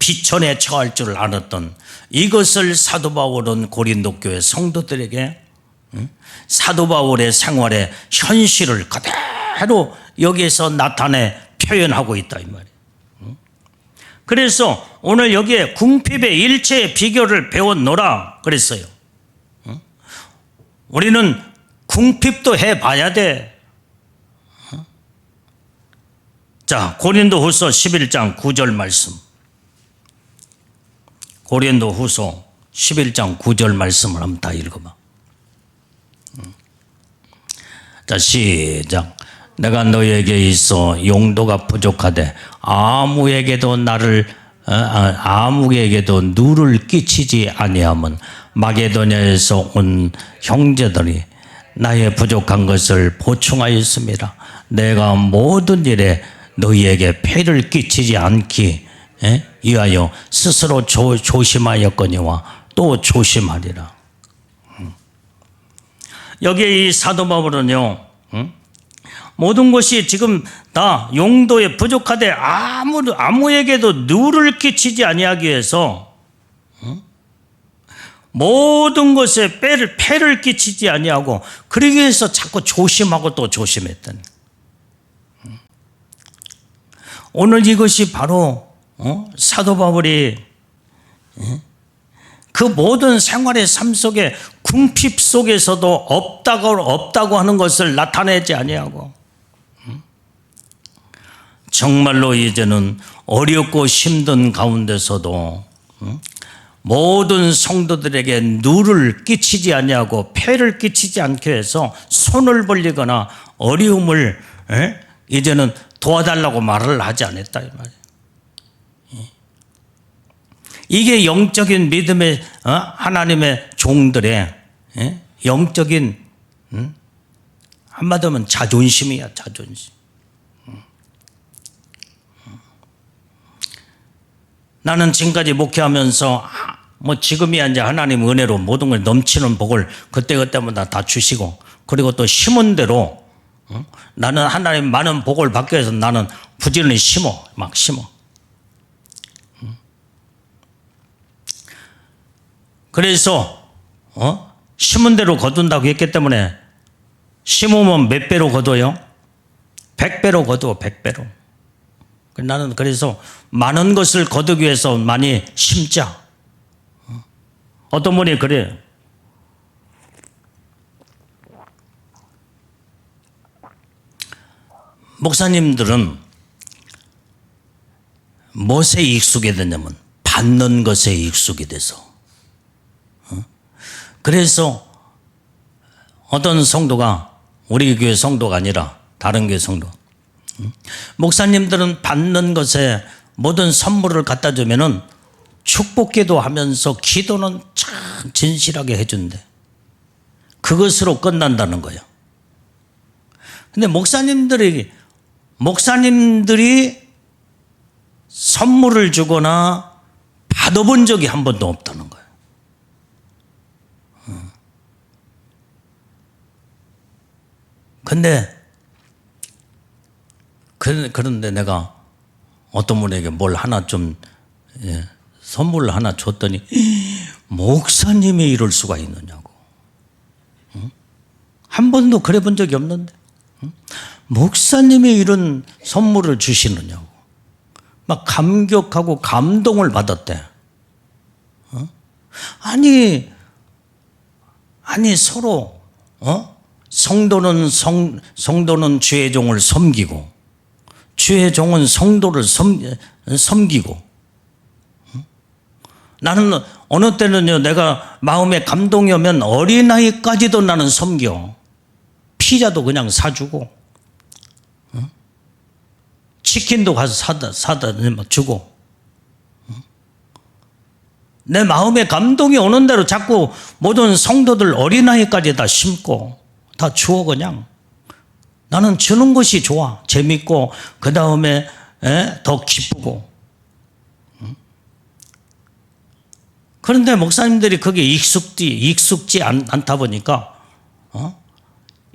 Speaker 1: 비천에 처할 줄 알았던 이것을 사도 바울은 고린도 교회 성도들에게 사도 바울의 생활의 현실을 그대로 여기에서 나타내 표현하고 있다 이 말이에요. 그래서 오늘 여기에 궁핍의 일체의 비결을 배웠노라 그랬어요. 우리는 궁핍도 해봐야 돼. 자, 고린도후서 11장 9절 말씀. 고린도후서 11장 9절 말씀을 한번 다 읽어봐. 자, 시작. 내가 너에게 있어 용도가 부족하되 아무에게도 누를 끼치지 아니함은 마게도냐에서 온 형제들이 나의 부족한 것을 보충하였습니다. 내가 모든 일에 너희에게 폐를 끼치지 않기 위하여 스스로 조심하였거니와 또 조심하리라. 여기에 이 사도 바울은요, 모든 것이 지금 다 용도에 부족하되 아무에게도 누를 끼치지 아니하기 위해서 모든 것에 폐를 끼치지 아니하고 그러기 위해서 자꾸 조심하고 또 조심했다니. 오늘 이것이 바로 사도 바울이 그 모든 생활의 삶 속에 궁핍 속에서도 없다고 하는 것을 나타내지 아니하고 정말로 이제는 어렵고 힘든 가운데서도 모든 성도들에게 누를 끼치지 아니하고 폐를 끼치지 않게 해서 손을 벌리거나 어려움을 이제는 도와달라고 말을 하지 않았다 이 말이에요. 이게 영적인 믿음의 하나님의 종들의 영적인 한마디로 하면 자존심이야, 자존심. 나는 지금까지 목회하면서 지금이야 이제 하나님 은혜로 모든 걸 넘치는 복을 그때그때마다 다 주시고 그리고 또 심은 대로 나는 하나님 많은 복을 받기 위해서 나는 부지런히 막 심어. 그래서 심은 대로 거둔다고 했기 때문에 심으면 몇 배로 거둬요? 100배로 거두어, 100배로. 나는 그래서 많은 것을 거두기 위해서 많이 심자. 어떤 분이 그래요. 목사님들은 무엇에 익숙이 되냐면 받는 것에 익숙이 돼서. 그래서 어떤 성도가 우리 교회 성도가 아니라 다른 교회 성도, 목사님들은 받는 것에 모든 선물을 갖다 주면은 축복기도 하면서 기도는 참 진실하게 해준대. 그것으로 끝난다는 거예요. 근데 목사님들이 선물을 주거나 받아본 적이 한 번도 없다는 거예요. 그런데 내가 어떤 분에게 뭘 하나 좀 선물을 하나 줬더니 목사님이 이럴 수가 있느냐고. 한 번도 그래 본 적이 없는데 목사님이 이런 선물을 주시느냐고. 막 감격하고 감동을 받았대. 아니 서로 성도는 주의 종을 섬기고 주의 종은 성도를 섬기고. 나는 어느 때는요, 내가 마음에 감동이 오면 어린아이까지도 나는 섬겨. 피자도 그냥 사주고, 치킨도 가서 사다 주고. 내 마음에 감동이 오는 대로 자꾸 모든 성도들 어린아이까지 다 심고 다 주어 그냥. 나는 주는 것이 좋아. 재밌고 그 다음에 더 기쁘고. 그런데 목사님들이 그게 익숙지 않다 보니까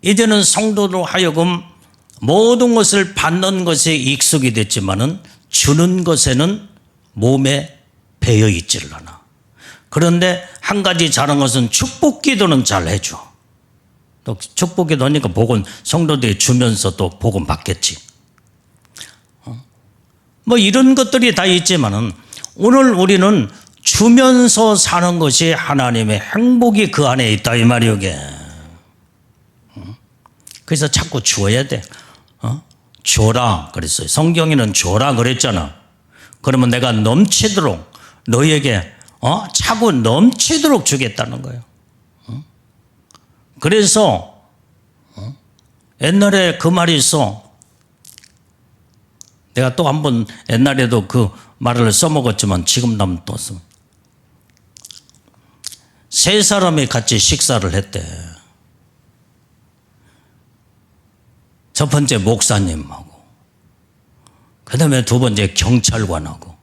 Speaker 1: 이제는 성도로 하여금 모든 것을 받는 것에 익숙이 됐지만은 주는 것에는 몸에 배어 있지를 않아. 그런데 한 가지 잘한 것은 축복 기도는 잘 해줘. 또 축복 기도하니까 복은 성도들이 주면서 또 복은 받겠지. 뭐 이런 것들이 다 있지만은 오늘 우리는 주면서 사는 것이 하나님의 행복이 그 안에 있다 이 말이오. 이게. 그래서 자꾸 주어야 돼. 줘라 그랬어요. 성경에는 줘라 그랬잖아. 그러면 내가 넘치도록 너희에게 차고 넘치도록 주겠다는 거예요. 그래서 옛날에 그 말이 있어. 내가 또 한 번 옛날에도 그 말을 써먹었지만 지금 나면 또 써. 세 사람이 같이 식사를 했대. 첫 번째 목사님하고, 그 다음에 두 번째 경찰관하고,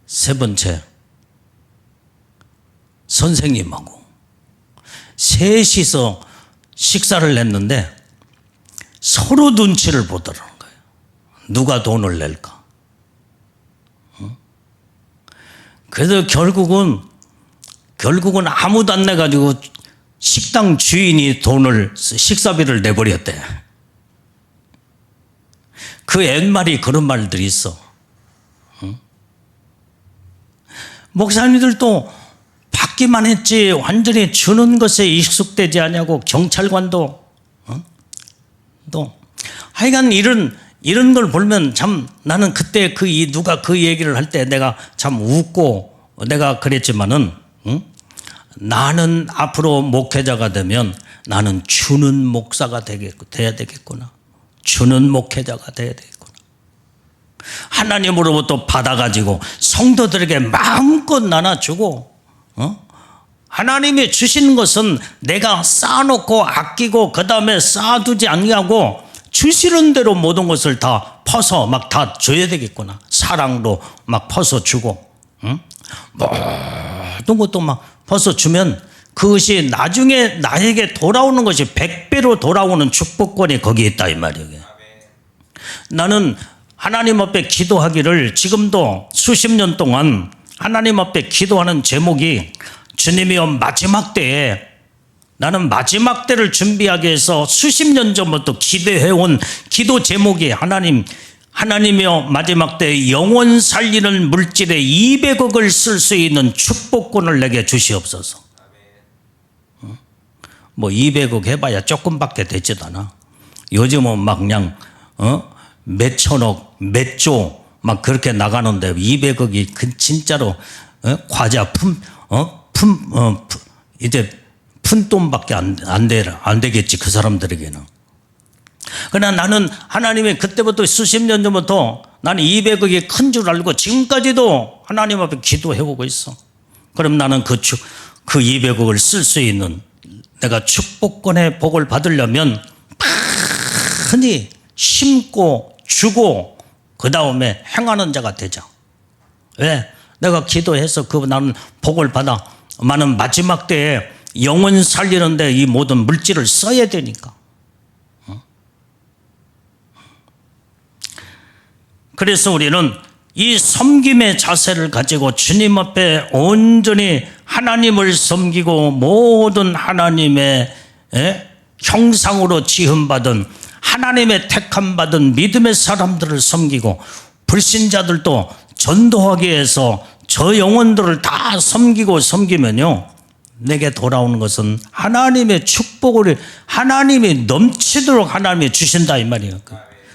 Speaker 1: 세 번째 선생님하고, 셋이서 식사를 했는데 서로 눈치를 보더라는 거예요. 누가 돈을 낼까? 그래서 결국은 아무도 안 내가지고 식당 주인이 식사비를 내버렸대. 그 옛말이 그런 말들이 있어. 목사님들도 받기만 했지 완전히 주는 것에 익숙되지 않냐고. 경찰관도 또 하여간 이런 걸 보면 참 나는 그때 누가 그 얘기를 할 때 내가 참 웃고 내가 그랬지만은 나는 앞으로 목회자가 되면 나는 주는 목사가 돼야 되겠구나. 주는 목회자가 돼야 되겠구나. 하나님으로부터 받아가지고 성도들에게 마음껏 나눠주고 하나님이 주신 것은 내가 쌓아놓고 아끼고 그 다음에 쌓아두지 않냐고 주시는 대로 모든 것을 다 퍼서 막 다 줘야 되겠구나. 사랑도 막 퍼서 주고 모든 것도 막 퍼서 주면 그것이 나중에 나에게 돌아오는 것이 100배로 돌아오는 축복권이 거기에 있다 이 말이에요. 나는 하나님 앞에 기도하기를 지금도 수십 년 동안 하나님 앞에 기도하는 제목이 주님이여 마지막 때에 나는 마지막 때를 준비하기 위해서 수십 년 전부터 기도해온 기도 제목이 하나님이여 마지막 때에 영원 살리는 물질에 200억을 쓸 수 있는 축복권을 내게 주시옵소서. 뭐 200억 해봐야 조금밖에 되지도 않아. 요즘은 막 그냥 몇 천억 몇 조 막 그렇게 나가는데 200억이 진짜로 과자 이제 푼돈밖에 안 되겠지 그 사람들에게는. 그러나 나는 하나님이 그때부터 수십 년 전부터 나는 200억이 큰 줄 알고 지금까지도 하나님 앞에 기도해오고 있어. 그럼 나는 그 200억을 쓸 수 있는 내가 축복권의 복을 받으려면 많이 심고 주고 그 다음에 행하는 자가 되자. 왜? 내가 기도해서 나는 복을 받아. 나는 마지막 때에 영혼 살리는데 이 모든 물질을 써야 되니까. 그래서 우리는 이 섬김의 자세를 가지고 주님 앞에 온전히 하나님을 섬기고 모든 하나님의 형상으로 지음받은 하나님의 택함받은 믿음의 사람들을 섬기고 불신자들도 전도하기 위해서 저 영혼들을 다 섬기면요 내게 돌아오는 것은 하나님의 축복을 하나님이 넘치도록 하나님이 주신다 이 말이에요.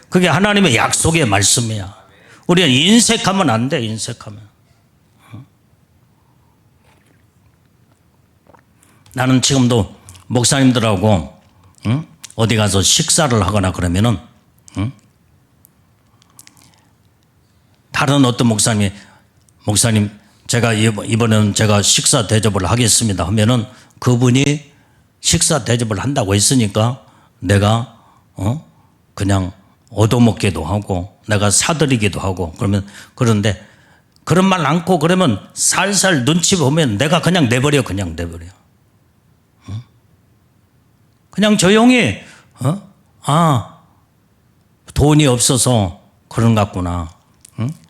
Speaker 1: 그게 하나님의 약속의 말씀이야. 우리가 인색하면 안 돼. 인색하면. 나는 지금도 목사님들하고 어디 가서 식사를 하거나 그러면은 다른 어떤 목사님 제가 이번에는 제가 식사 대접을 하겠습니다 하면은 그분이 식사 대접을 한다고 했으니까 내가 그냥 얻어먹기도 하고 내가 사드리기도 하고 그런데 그런 말 않고 그러면 살살 눈치 보면 내가 그냥 내버려. 그냥 조용히 돈이 없어서 그런 것 같구나.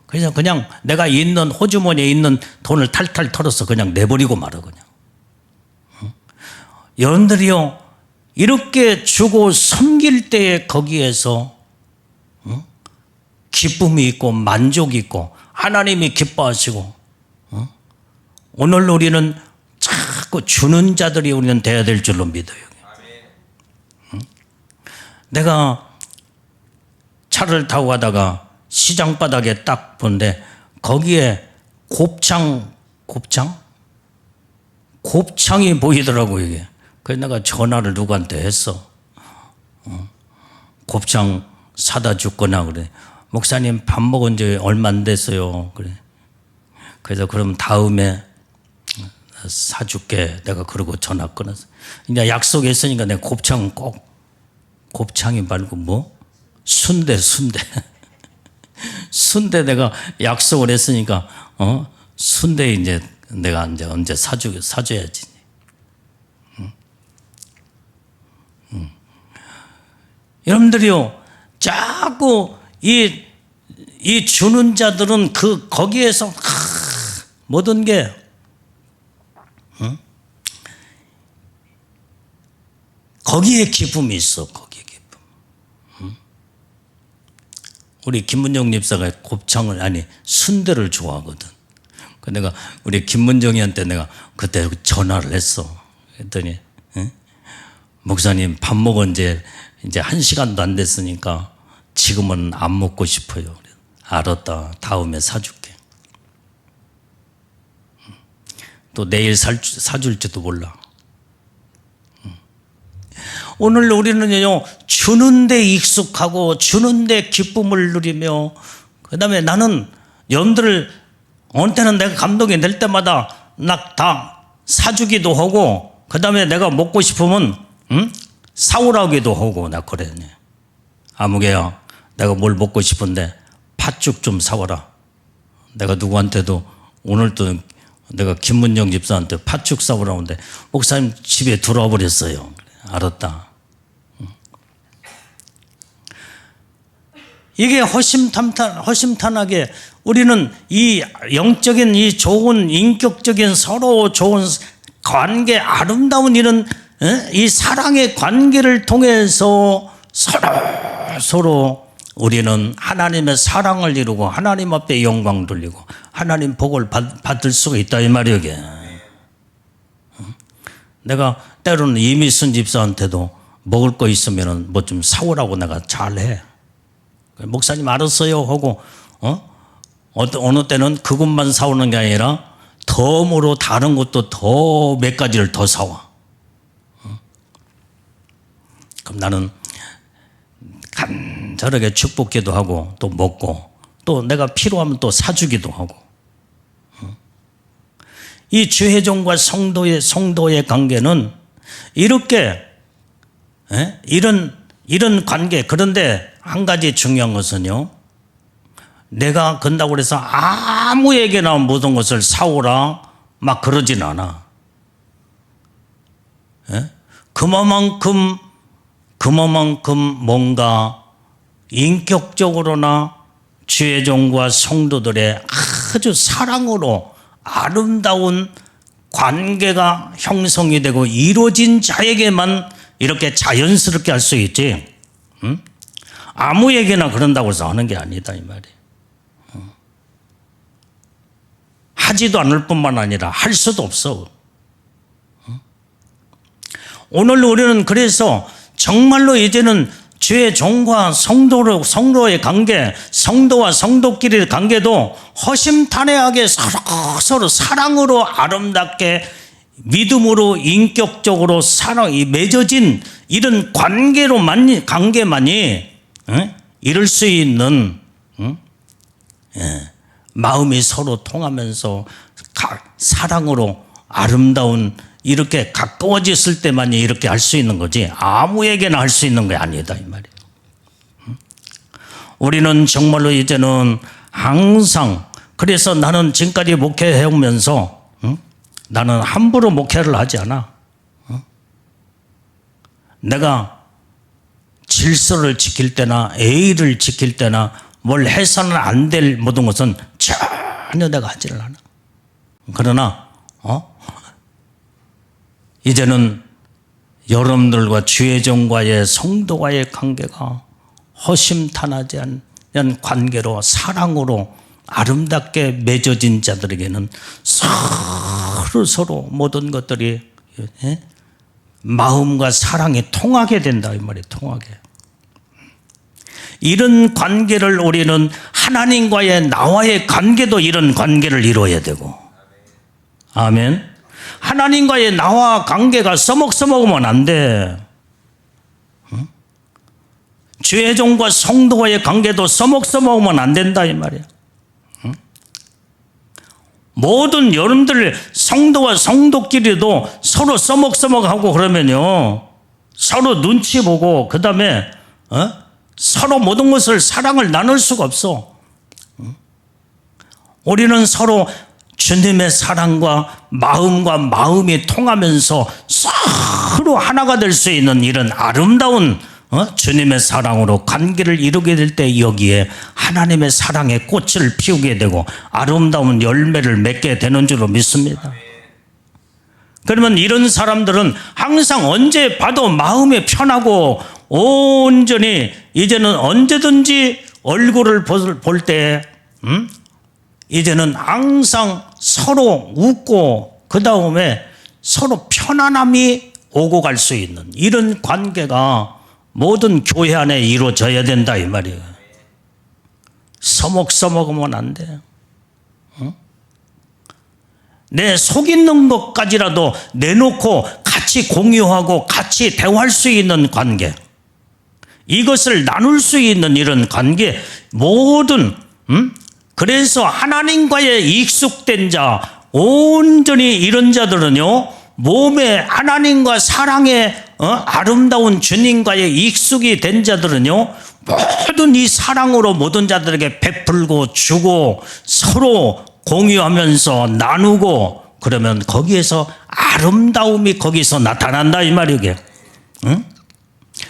Speaker 1: 그래서 그냥 내가 있는 호주머니에 있는 돈을 탈탈 털어서 그냥 내버리고 말아 그냥. 여러분들이요 이렇게 주고 섬길 때에 거기에서 기쁨이 있고 만족이 있고 하나님이 기뻐하시고 오늘 우리는 자꾸 주는 자들이 우리는 돼야 될 줄로 믿어요. 내가 차를 타고 가다가 시장 바닥에 딱 본데 거기에 곱창이 보이더라고 이게. 그래서 내가 전화를 누구한테 했어. 곱창 사다 줬거나 그래. 목사님 밥 먹은 지 얼마 안 됐어요. 그래. 그래서 그럼 다음에 사줄게. 내가 그러고 전화 끊었어. 이제 약속했으니까 내가 곱창이 말고 뭐? 순대. 순대 내가 약속을 했으니까, 순대 이제 내가 이제 언제 사줘야지. 여러분들이요, 자꾸 이 주는 자들은 거기에서 모든 게, 거기에 기쁨이 있어, 거기에 기쁨. 우리 김문정 집사가 순대를 좋아하거든. 그 내가 우리 김문정이한테 내가 그때 전화를 했어. 그랬더니, 목사님 밥 먹은 지 이제 1시간도 안 됐으니까 지금은 안 먹고 싶어요. 알았다. 다음에 사줄게. 또 내일 사줄지도 몰라. 오늘 우리는요, 주는데 익숙하고 주는데 기쁨을 누리며, 그 다음에 나는 여러분들 어느 때는 내가 감동이 될 때마다 나 다 사주기도 하고, 그 다음에 내가 먹고 싶으면 사오라기도 하고 나 그래. 아무개야 내가 뭘 먹고 싶은데 팥죽 좀 사와라. 내가 누구한테도 오늘도 내가 김문정 집사한테 팥죽 사오라고 하는데 목사님 집에 들어와 버렸어요. 알았다. 이게 허심탄회하게 우리는 이 영적인 이 좋은 인격적인 서로 좋은 관계, 아름다운 이런 이 사랑의 관계를 통해서 서로 우리는 하나님의 사랑을 이루고 하나님 앞에 영광 돌리고 하나님 복을 받을 수가 있다 이 말이야 이게. 내가 때로는 이미순 집사한테도 먹을 거 있으면 뭐 좀 사오라고 내가 잘해. 목사님 알았어요 하고 어느 때는 그것만 사오는 게 아니라 덤으로 다른 것도 더 몇 가지를 더 사와. 그럼 나는 간절하게 축복기도 하고 또 먹고 또 내가 필요하면 또 사주기도 하고. 이 주회종과 성도의 관계는 이렇게 이런 관계. 그런데 한 가지 중요한 것은요, 내가 건다고 해서 아무에게나 모든 것을 사오라 막 그러진 않아. 그만큼 뭔가 인격적으로나 주의종과 성도들의 아주 사랑으로 아름다운 관계가 형성이 되고 이루어진 자에게만 이렇게 자연스럽게 할 수 있지. 아무에게나 그런다고 해서 하는 게 아니다 이 말이에요. 하지도 않을 뿐만 아니라 할 수도 없어. 오늘 우리는 그래서 정말로 이제는 주의 종과 성도의 관계, 성도와 성도끼리의 관계도 허심탄회하게 서로 사랑으로 아름답게 믿음으로 인격적으로 사랑이 맺어진 이런 관계만이 이룰 수 있는 마음이 서로 통하면서 사랑으로 아름다운 이렇게 가까워졌을 때만이 이렇게 할 수 있는 거지 아무에게나 할 수 있는 게 아니다 이 말이에요. 우리는 정말로 이제는 항상 그래서 나는 지금까지 목회해 오면서 나는 함부로 목회를 하지 않아. 내가 질서를 지킬 때나 예의를 지킬 때나 뭘 해서는 안 될 모든 것은 전혀 내가 하지를 않아. 그러나 이제는 여러분들과 주의종과의 성도와의 관계가 허심탄회하지 않은 관계로 사랑으로 아름답게 맺어진 자들에게는 서로 모든 것들이 마음과 사랑이 통하게 된다 이 말이에요. 통하게. 이런 관계를 우리는 하나님과의 나와의 관계도 이런 관계를 이루어야 되고, 아멘. 하나님과의 나와 관계가 써먹써먹으면 안 돼. 주의 종과 성도와의 관계도 써먹써먹으면 안 된다 이 말이야. 모든 여러분들 성도와 성도끼리도 서로 써먹써먹하고 그러면요, 서로 눈치 보고 그 다음에 서로 모든 것을 사랑을 나눌 수가 없어. 우리는 서로 주님의 사랑과 마음이 통하면서 서로 하나가 될 수 있는 이런 아름다운 주님의 사랑으로 관계를 이루게 될 때 여기에 하나님의 사랑의 꽃을 피우게 되고 아름다운 열매를 맺게 되는 줄로 믿습니다. 그러면 이런 사람들은 항상 언제 봐도 마음이 편하고 온전히 이제는 언제든지 얼굴을 볼 때 이제는 항상 서로 웃고 그 다음에 서로 편안함이 오고 갈 수 있는 이런 관계가 모든 교회 안에 이루어져야 된다 이 말이에요. 써먹으면 안 돼. 내 속 있는 것까지라도 내놓고 같이 공유하고 같이 대화할 수 있는 관계, 이것을 나눌 수 있는 이런 관계, 모든 그래서 하나님과의 익숙된 자, 온전히 이런 자들은요 몸에 하나님과 사랑의 아름다운 주님과의 익숙이 된 자들은요 모든 이 사랑으로 모든 자들에게 베풀고 주고 서로 공유하면서 나누고 그러면 거기에서 아름다움이 거기서 나타난다 이 말이게.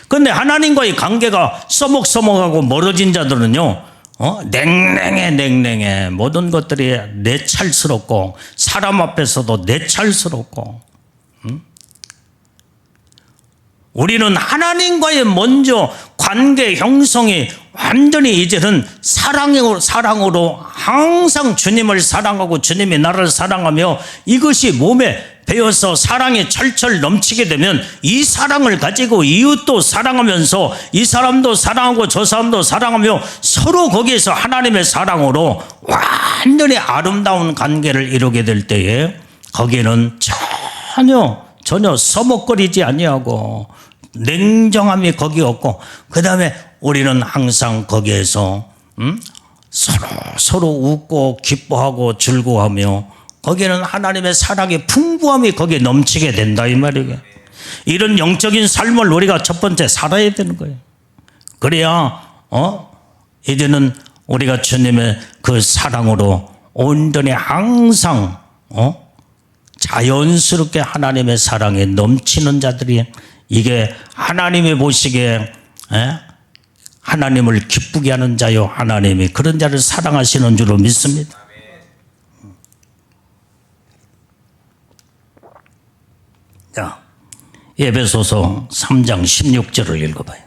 Speaker 1: 그런데 하나님과의 관계가 써먹하고 멀어진 자들은요 냉랭해 모든 것들이 내찰스럽고 사람 앞에서도 내찰스럽고. 우리는 하나님과의 먼저 관계 형성이 완전히 이제는 사랑으로 항상 주님을 사랑하고 주님이 나를 사랑하며 이것이 몸에 배어서 사랑이 철철 넘치게 되면 이 사랑을 가지고 이웃도 사랑하면서 이 사람도 사랑하고 저 사람도 사랑하며 서로 거기에서 하나님의 사랑으로 완전히 아름다운 관계를 이루게 될 때에 거기에는 전혀 서먹거리지 아니하고 냉정함이 거기 없고 그 다음에 우리는 항상 거기에서 서로 웃고 기뻐하고 즐거워하며 거기에는 하나님의 사랑의 풍부함이 거기에 넘치게 된다 이 말이에요. 이런 영적인 삶을 우리가 첫 번째 살아야 되는 거예요. 그래야 이제는 우리가 주님의 그 사랑으로 온전히 항상 자연스럽게 하나님의 사랑에 넘치는 자들이 이게 하나님이 보시기에 하나님을 기쁘게 하는 자요 하나님이 그런 자를 사랑하시는 줄로 믿습니다. 자, 에베소서 3장 16절을 읽어봐요.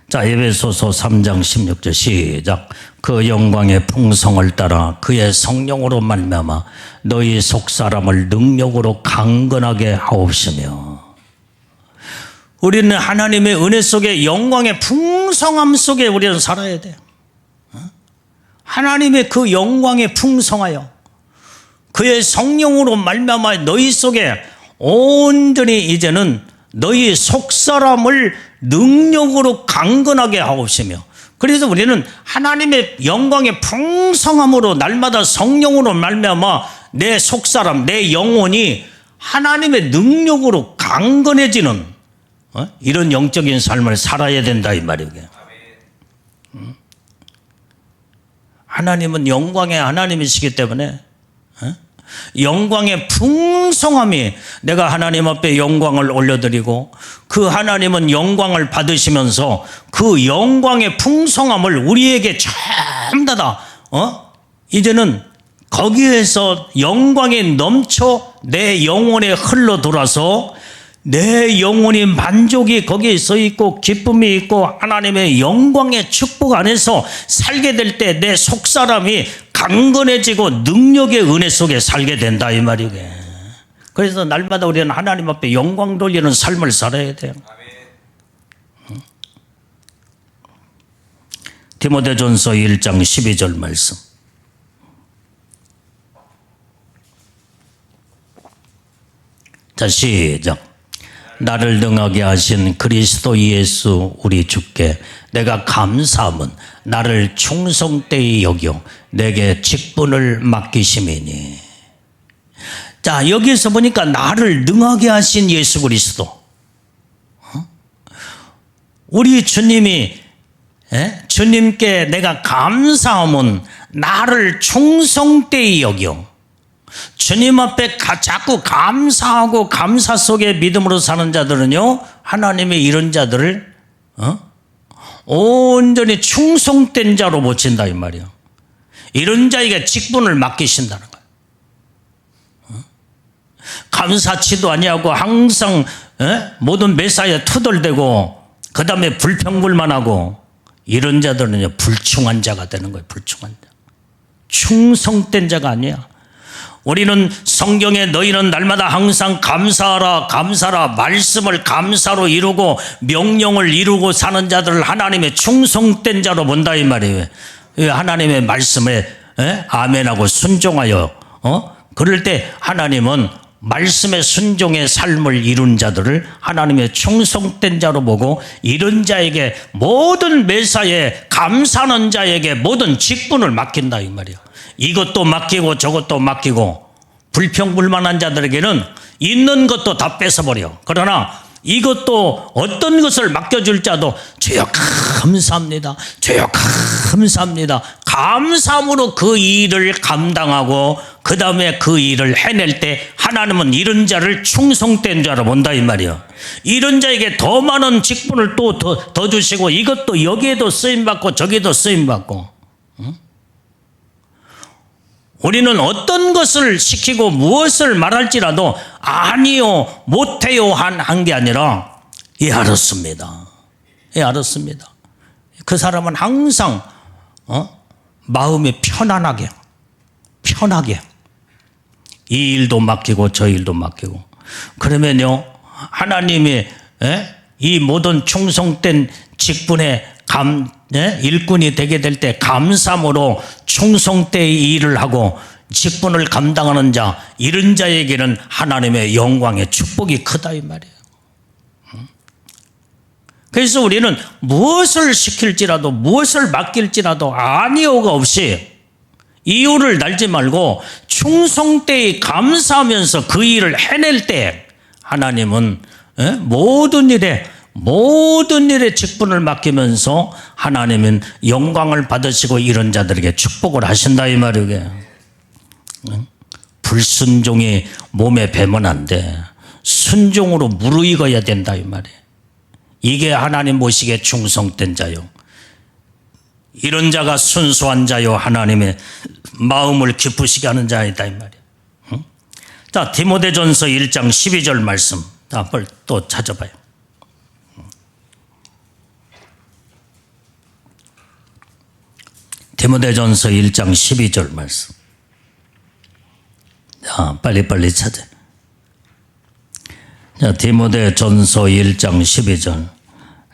Speaker 1: 자, 에베소서 3장 16절 시작. 그 영광의 풍성을 따라 그의 성령으로 말미암아 너희 속사람을 능력으로 강건하게 하옵시며. 우리는 하나님의 은혜 속에 영광의 풍성함 속에 우리는 살아야 돼요. 하나님의 그 영광에 풍성하여 그의 성령으로 말미암아 너희 속에 온전히 이제는 너희 속사람을 능력으로 강건하게 하옵시며. 그래서 우리는 하나님의 영광의 풍성함으로 날마다 성령으로 말미암아 내 속사람, 내 영혼이 하나님의 능력으로 강건해지는 이런 영적인 삶을 살아야 된다 이 말이에요. 하나님은 영광의 하나님이시기 때문에 영광의 풍성함이 내가 하나님 앞에 영광을 올려드리고 그 하나님은 영광을 받으시면서 그 영광의 풍성함을 우리에게 전부 다 이제는 거기에서 영광이 넘쳐 내 영혼에 흘러 돌아서 내 영혼이 만족이 거기에 서 있고 기쁨이 있고 하나님의 영광의 축복 안에서 살게 될 때 내 속사람이 강건해지고 능력의 은혜 속에 살게 된다 이 말이게. 그래서 날마다 우리는 하나님 앞에 영광 돌리는 삶을 살아야 돼요. 디모데전서 1장 12절 말씀. 자, 시작. 나를 능하게 하신 그리스도 예수 우리 주께 내가 감사함은 나를 충성되이 여겨 내게 직분을 맡기심이니. 자, 여기서 보니까 나를 능하게 하신 예수 그리스도, 우리 주님이 주님께 내가 감사함은 나를 충성되이 여겨. 주님 앞에 자꾸 감사하고 감사 속에 믿음으로 사는 자들은요, 하나님의 이런 자들을 온전히 충성된 자로 모친다 이 말이에요. 이런 자에게 직분을 맡기신다는 거예요. 감사치도 아니하고 항상 모든 매사에 투덜대고 그 다음에 불평불만하고 이런 자들은요 불충한 자가 되는 거예요. 불충한 자. 충성된 자가 아니야. 우리는 성경에 너희는 날마다 항상 감사하라 감사라 말씀을 감사로 이루고 명령을 이루고 사는 자들을 하나님의 충성된 자로 본다 이 말이에요. 하나님의 말씀에 아멘하고 순종하여 그럴 때 하나님은 말씀의 순종의 삶을 이룬 자들을 하나님의 충성된 자로 보고 이런 자에게 모든 매사에 감사하는 자에게 모든 직분을 맡긴다 이 말이에요. 이것도 맡기고 저것도 맡기고 불평불만한 자들에게는 있는 것도 다 뺏어버려. 그러나 이것도 어떤 것을 맡겨줄 자도 주여 감사합니다. 주여 감사합니다. 감사함으로 그 일을 감당하고 그 다음에 그 일을 해낼 때 하나님은 이런 자를 충성된 자로 본다 이 말이에요. 이런 자에게 더 많은 직분을 또 더 주시고 이것도 여기에도 쓰임받고 저기에도 쓰임받고. 우리는 어떤 것을 시키고 무엇을 말할지라도 아니요 못해요 한 게 아니라 알았습니다. 알았습니다. 그 사람은 항상 마음이 편안하게 이 일도 맡기고 저 일도 맡기고 그러면요 하나님이 이 모든 충성된 직분에 일꾼이 되게 될 때 감사함으로 충성되이 일을 하고 직분을 감당하는 자 이런 자에게는 하나님의 영광의 축복이 크다 이 말이에요. 그래서 우리는 무엇을 시킬지라도 무엇을 맡길지라도 아니오가 없이 이유를 달지 말고 충성되이 감사하면서 그 일을 해낼 때 하나님은 모든 일에 직분을 맡기면서 하나님은 영광을 받으시고 이런 자들에게 축복을 하신다 이 말이에요. 불순종이 몸에 배면 안 돼. 순종으로 무르익어야 된다 이 말이에요. 이게 하나님 모시기에 충성된 자요. 이런 자가 순수한 자요. 하나님의 마음을 기쁘시게 하는 자이다 이 말이에요. 자, 디모데전서 1장 12절 말씀. 자, 빨리 또 찾아봐요. 디모데전서 1장 12절 말씀. 자, 빨리빨리 찾아. 자, 디모데전서 1장 12절.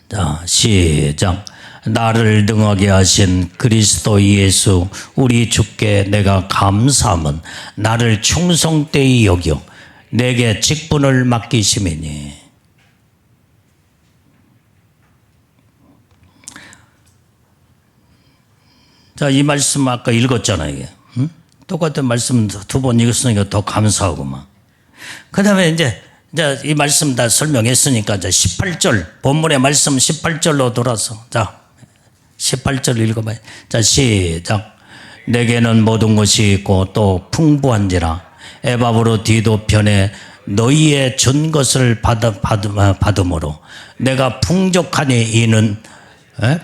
Speaker 1: 자, 시작. 나를 능하게 하신 그리스도 예수 우리 주께 내가 감사함은 나를 충성되이 여겨 내게 직분을 맡기심이니. 자, 이 말씀 아까 읽었잖아요. 이게. 똑같은 말씀 두 번 읽었으니까 더 감사하고만. 그 다음에 이제 이 말씀 다 설명했으니까 이제 18절, 본문의 말씀 18절로 돌아서. 자, 18절 읽어봐요. 자, 시작. 내게는 모든 것이 있고 또 풍부한지라 에바브로 디도 편에 너희의 준 것을 받음으로 내가 풍족하니 이는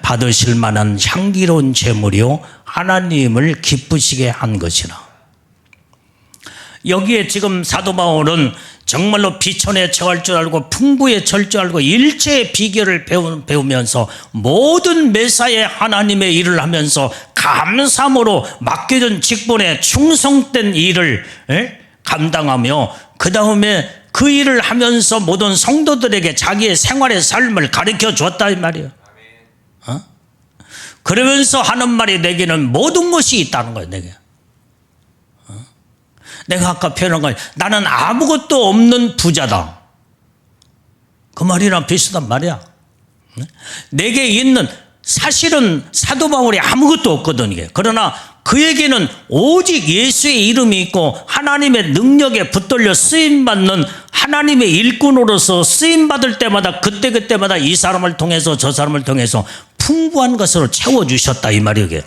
Speaker 1: 받으실 만한 향기로운 제물이요 하나님을 기쁘시게 한 것이라. 여기에 지금 사도 바울은 정말로 비천에 처할 줄 알고 풍부에 처할 줄 알고 일체의 비결을 배우면서 모든 매사에 하나님의 일을 하면서 감사함으로 맡겨진 직분에 충성된 일을 감당하며 그 다음에 그 일을 하면서 모든 성도들에게 자기의 생활의 삶을 가르쳐 줬다 이 말이에요. 그러면서 하는 말이 내게는 모든 것이 있다는 거예요. 내가 아까 표현한 거 나는 아무것도 없는 부자다. 그 말이랑 비슷한 말이야. 내게 있는 사실은 사도 바울이 아무것도 없거든 이게. 그러나 그에게는 오직 예수의 이름이 있고 하나님의 능력에 붙들려 쓰임받는 하나님의 일꾼으로서 쓰임받을 때마다 그때그때마다 이 사람을 통해서 저 사람을 통해서 풍부한 것으로 채워주셨다 이 말이에요. 이게.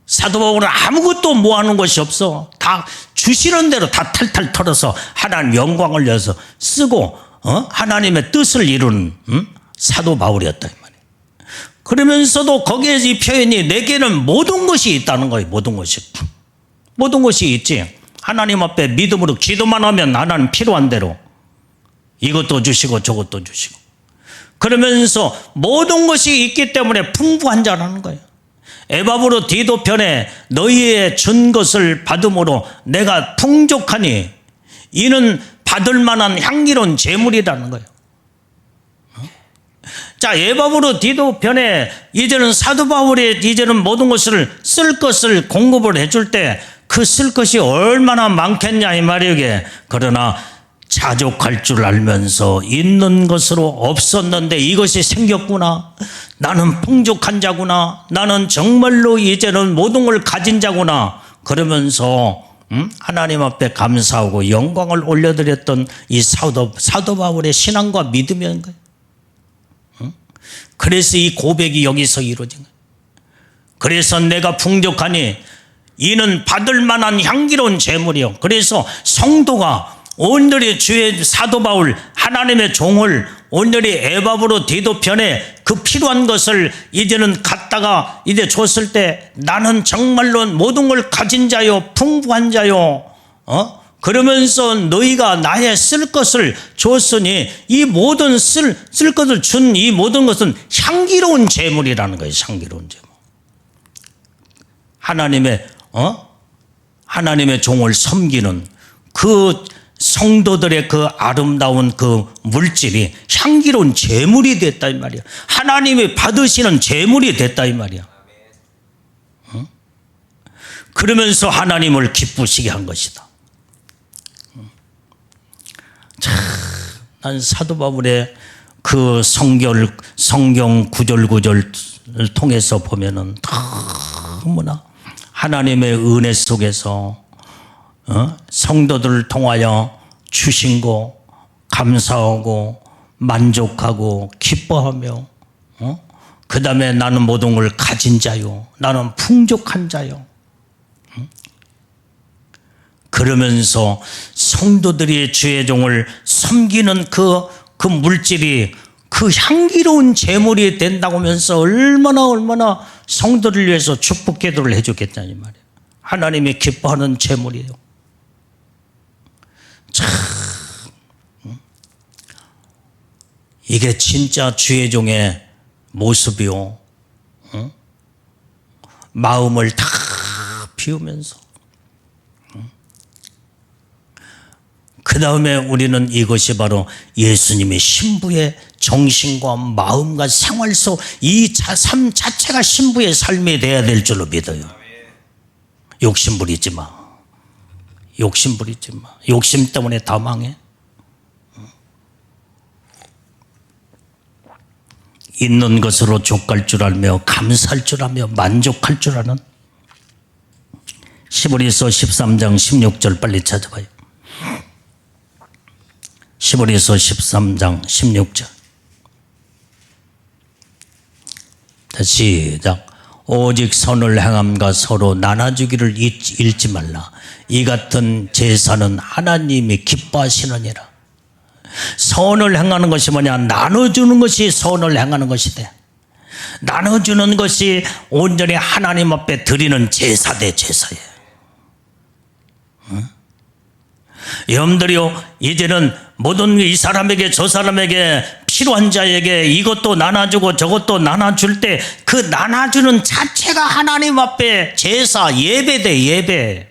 Speaker 1: 사도 바울은 아무것도 모아놓은 것이 없어. 다 주시는 대로 다 탈탈 털어서 하나님 영광을 위해서 쓰고 하나님의 뜻을 이루는 사도 바울이었다 이 말이에요. 그러면서도 거기에 이 표현이 내게는 모든 것이 있다는 거예요. 모든 것이 있지. 하나님 앞에 믿음으로 기도만 하면 하나님 필요한 대로 이것도 주시고 저것도 주시고 그러면서 모든 것이 있기 때문에 풍부한 자라는 거예요. 에바브로 디도 편에 너희의 준 것을 받음으로 내가 풍족하니 이는 받을 만한 향기로운 제물이라는 거예요. 자, 에바브로 디도 편에 이제는 사도 바울이 이제는 모든 것을 쓸 것을 공급을 해줄 때 그 쓸 것이 얼마나 많겠냐 이 말이에요. 그러나 자족할 줄 알면서 있는 것으로 없었는데 이것이 생겼구나. 나는 풍족한 자구나. 나는 정말로 이제는 모든 걸 가진 자구나. 그러면서 하나님 앞에 감사하고 영광을 올려드렸던 이 사도 바울의 신앙과 믿음이었는 거예요. 그래서 이 고백이 여기서 이루어진 거예요. 그래서 내가 풍족하니 이는 받을 만한 향기로운 제물이요. 그래서 성도가 오늘의 주의 사도 바울 하나님의 종을 오늘의 에바브로 디도 편에 그 필요한 것을 이제는 갖다가 이제 줬을 때 나는 정말로 모든 걸 가진 자요 풍부한 자요 그러면서 너희가 나의 쓸 것을 줬으니 이 모든 쓸 것을 준 이 모든 것은 향기로운 제물이라는 거예요. 향기로운 제물. 하나님의 종을 섬기는 그 성도들의 그 아름다운 그 물질이 향기로운 제물이 됐다 이 말이야. 하나님이 받으시는 제물이 됐다 이 말이야. 그러면서 하나님을 기쁘시게 한 것이다. 난 사도 바울의 그 성경 구절구절을 통해서 보면은 너무나 하나님의 은혜 속에서 성도들을 통하여 주신 거 감사하고 만족하고 기뻐하며 그 다음에 나는 모든 걸 가진 자요. 나는 풍족한 자요. 그러면서 성도들이 주의 종을 섬기는 그 물질이 그 향기로운 제물이 된다고 하면서 얼마나 성도를 위해서 축복 기도를 해주겠다니 말이에요. 하나님이 기뻐하는 제물이에요. 참 이게 진짜 주의 종의 모습이요. 마음을 다 비우면서 그 다음에 우리는 이것이 바로 예수님의 신부의 정신과 마음과 생활 속 이 삶 자체가 신부의 삶이 돼야 될 줄로 믿어요. 욕심 부리지 마. 욕심 때문에 다 망해. 있는 것으로 족할 줄 알며 감사할 줄 알며 만족할 줄 아는 시브리서 13장 16절 빨리 찾아봐요. 시브리서 13장 16절 시작. 오직 선을 행함과 서로 나눠주기를 잃지 말라. 이 같은 제사는 하나님이 기뻐하시느니라. 선을 행하는 것이 뭐냐? 나눠주는 것이 선을 행하는 것이대. 나눠주는 것이 온전히 하나님 앞에 드리는 제사대 제사예요. 여러분들이요, 이제는 모든 이 사람에게 저 사람에게 필요한 자에게 이것도 나눠주고 저것도 나눠줄 때 그 나눠주는 자체가 하나님 앞에 제사, 예배대 예배.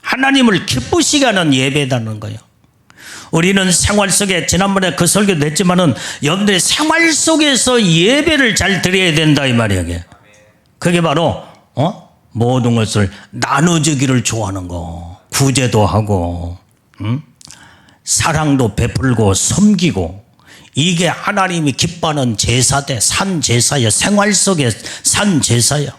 Speaker 1: 하나님을 기쁘시게 하는 예배다는 거예요. 우리는 생활 속에, 지난번에 그 설교도 했지만은 여러분들이 생활 속에서 예배를 잘 드려야 된다 이 말이에요. 그게 바로 모든 것을 나눠주기를 좋아하는 거, 구제도 하고 사랑도 베풀고 섬기고, 이게 하나님이 기뻐하는 제사대, 산 제사야. 생활 속에 산 제사야.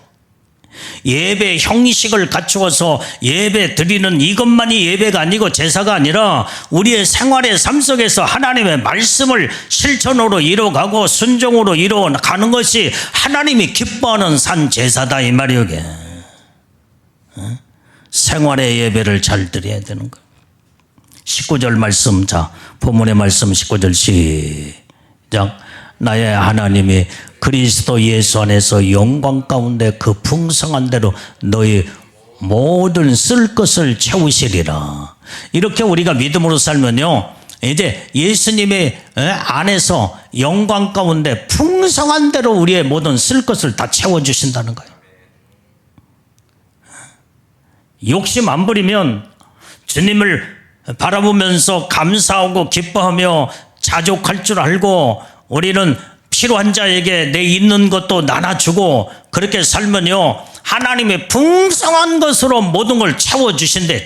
Speaker 1: 예배 형식을 갖추어서 예배 드리는 이것만이 예배가 아니고 제사가 아니라 우리의 생활의 삶 속에서 하나님의 말씀을 실천으로 이뤄가고 순종으로 이뤄가는 것이 하나님이 기뻐하는 산 제사다 이 말이요. 생활의 예배를 잘 드려야 되는 거예요. 19절 말씀, 자, 본문의 말씀 19절 시작. 나의 하나님이 그리스도 예수 안에서 영광 가운데 그 풍성한 대로 너희 모든 쓸 것을 채우시리라. 이렇게 우리가 믿음으로 살면요, 이제 예수님의 안에서 영광 가운데 풍성한 대로 우리의 모든 쓸 것을 다 채워주신다는 거예요. 욕심 안 부리면 주님을 바라보면서 감사하고 기뻐하며 자족할 줄 알고 우리는 필요한 자에게 내 있는 것도 나눠주고 그렇게 살면요, 하나님의 풍성한 것으로 모든 걸 채워주신대.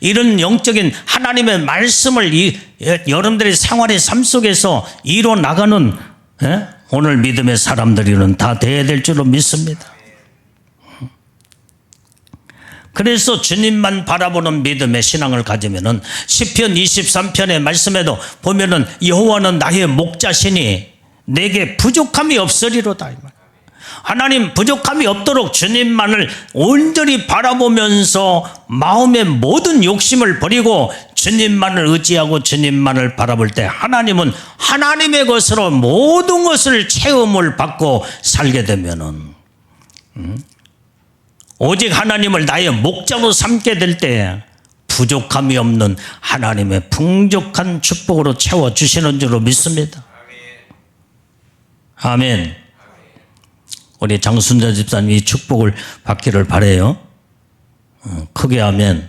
Speaker 1: 이런 영적인 하나님의 말씀을 여러분들의 생활의 삶 속에서 이뤄나가는 오늘 믿음의 사람들이는 다 돼야 될 줄로 믿습니다. 그래서 주님만 바라보는 믿음의 신앙을 가지면은 시편 23편의 말씀에도 보면은 여호와는 나의 목자시니 내게 부족함이 없으리로다. 하나님 부족함이 없도록 주님만을 온전히 바라보면서 마음의 모든 욕심을 버리고 주님만을 의지하고 주님만을 바라볼 때 하나님은 하나님의 것으로 모든 것을 체험을 받고 살게 되면은 오직 하나님을 나의 목자로 삼게 될 때 부족함이 없는 하나님의 풍족한 축복으로 채워주시는 줄로 믿습니다. 아멘. 우리 장순자 집사님 이 축복을 받기를 바라요. 크게 아멘.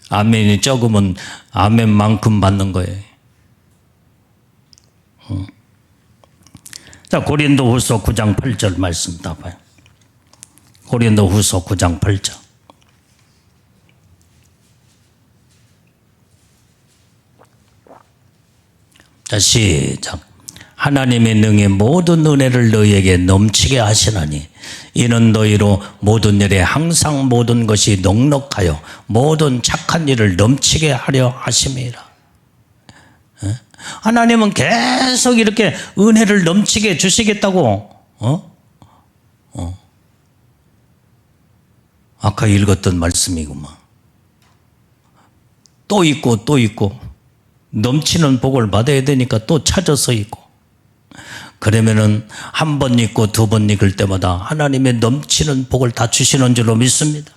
Speaker 1: 아멘이 적으면 아멘만큼 받는 거예요. 자, 고린도후서 9장 8절 말씀 다 봐요. 고린도후서 9장 8절. 자, 시작. 하나님의 능히 모든 은혜를 너희에게 넘치게 하시나니 이는 너희로 모든 일에 항상 모든 것이 넉넉하여 모든 착한 일을 넘치게 하려 하심이라. 하나님은 계속 이렇게 은혜를 넘치게 주시겠다고 아까 읽었던 말씀이구만. 또 있고 또 있고 넘치는 복을 받아야 되니까 또 찾아서 있고, 그러면은 한 번 읽고 두 번 읽을 때마다 하나님의 넘치는 복을 다 주시는 줄로 믿습니다.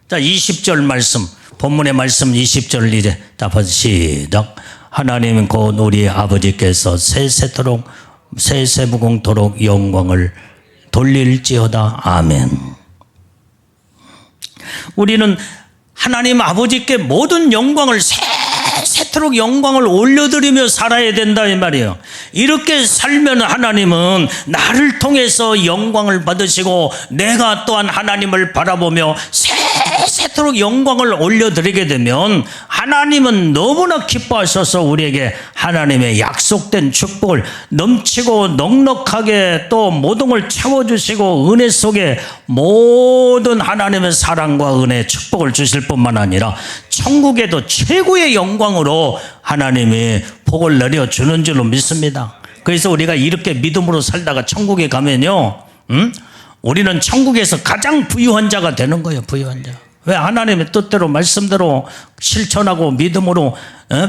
Speaker 1: 자, 20절 말씀, 본문의 말씀 20절 이제 자, 시작. 하나님은 곧 우리 아버지께서 세세무궁토록 영광을 돌릴지어다. 아멘. 우리는 하나님 아버지께 모든 영광을 세세토록 영광을 올려드리며 살아야 된다 이 말이에요. 이렇게 살면 하나님은 나를 통해서 영광을 받으시고 내가 또한 하나님을 바라보며 세세토록 영광을 올려드리게 되면 하나님은 너무나 기뻐하셔서 우리에게 하나님의 약속된 축복을 넘치고 넉넉하게 또 모든 걸 채워주시고 은혜 속에 모든 하나님의 사랑과 은혜 축복을 주실 뿐만 아니라 천국에도 최고의 영광으로 하나님이 복을 내려주는 줄로 믿습니다. 그래서 우리가 이렇게 믿음으로 살다가 천국에 가면요, 우리는 천국에서 가장 부유한 자가 되는 거예요. 부유한 자. 왜? 하나님의 뜻대로 말씀대로 실천하고 믿음으로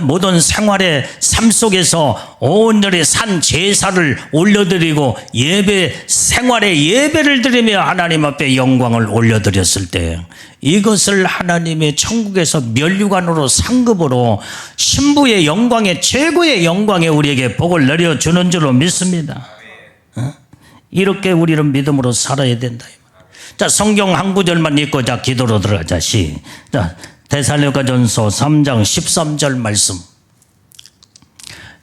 Speaker 1: 모든 생활의 삶 속에서 온전히 산 제사를 올려드리고 예배 생활의 예배를 드리며 하나님 앞에 영광을 올려드렸을 때 이것을 하나님의 천국에서 면류관으로 상급으로 신부의 영광에 최고의 영광에 우리에게 복을 내려주는 줄로 믿습니다. 이렇게 우리는 믿음으로 살아야 된다. 자, 성경 한 구절만 읽고 자 기도로 들어가자. 자, 데살로니가전서 3장 13절 말씀.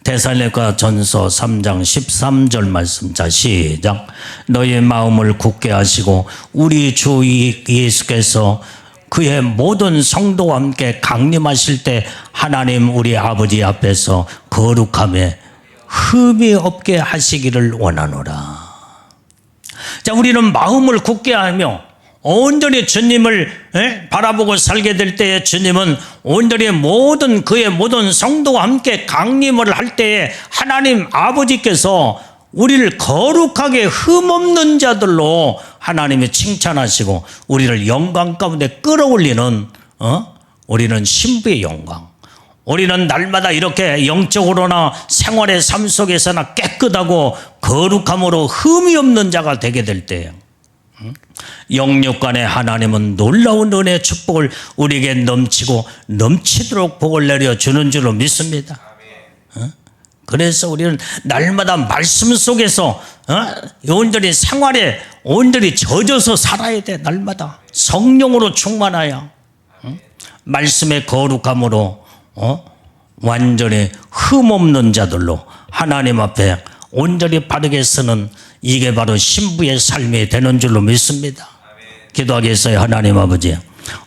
Speaker 1: 데살로니가전서 3장 13절 말씀. 자, 시작. 너의 마음을 굳게 하시고 우리 주 예수께서 그의 모든 성도와 함께 강림하실 때 하나님 우리 아버지 앞에서 거룩함에 흠이 없게 하시기를 원하노라. 자, 우리는 마음을 굳게 하며 온전히 주님을 바라보고 살게 될 때에 주님은 온전히 그의 모든 성도와 함께 강림을 할 때에 하나님 아버지께서 우리를 거룩하게 흠없는 자들로 하나님이 칭찬하시고 우리를 영광 가운데 끌어올리는 우리는 신부의 영광. 우리는 날마다 이렇게 영적으로나 생활의 삶 속에서나 깨끗하고 거룩함으로 흠이 없는 자가 되게 될 때에 영육간에 하나님은 놀라운 은혜의 축복을 우리에게 넘치도록 복을 내려주는 줄로 믿습니다. 그래서 우리는 날마다 말씀 속에서 온전히 생활에 온전히 젖어서 살아야 돼. 날마다 성령으로 충만하여 말씀의 거룩함으로 완전히 흠없는 자들로 하나님 앞에 온전히 바르게 쓰는 이게 바로 신부의 삶이 되는 줄로 믿습니다. 기도하겠어요. 하나님 아버지,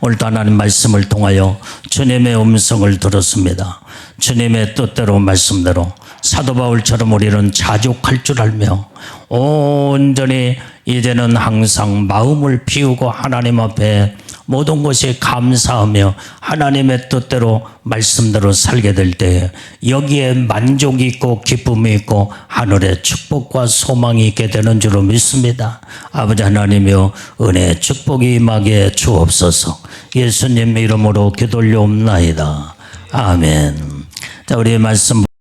Speaker 1: 오늘도 하나님 말씀을 통하여 주님의 음성을 들었습니다. 주님의 뜻대로 말씀대로 사도 바울처럼 우리는 자족할 줄 알며 온전히 이제는 항상 마음을 비우고 하나님 앞에 모든 것이 감사하며 하나님의 뜻대로 말씀대로 살게 될 때 여기에 만족이 있고 기쁨이 있고 하늘의 축복과 소망이 있게 되는 줄로 믿습니다. 아버지 하나님이여 은혜의 축복이 임하게 주옵소서. 예수님 이름으로 기도 올려옵나이다. 아멘. 자, 우리의 말씀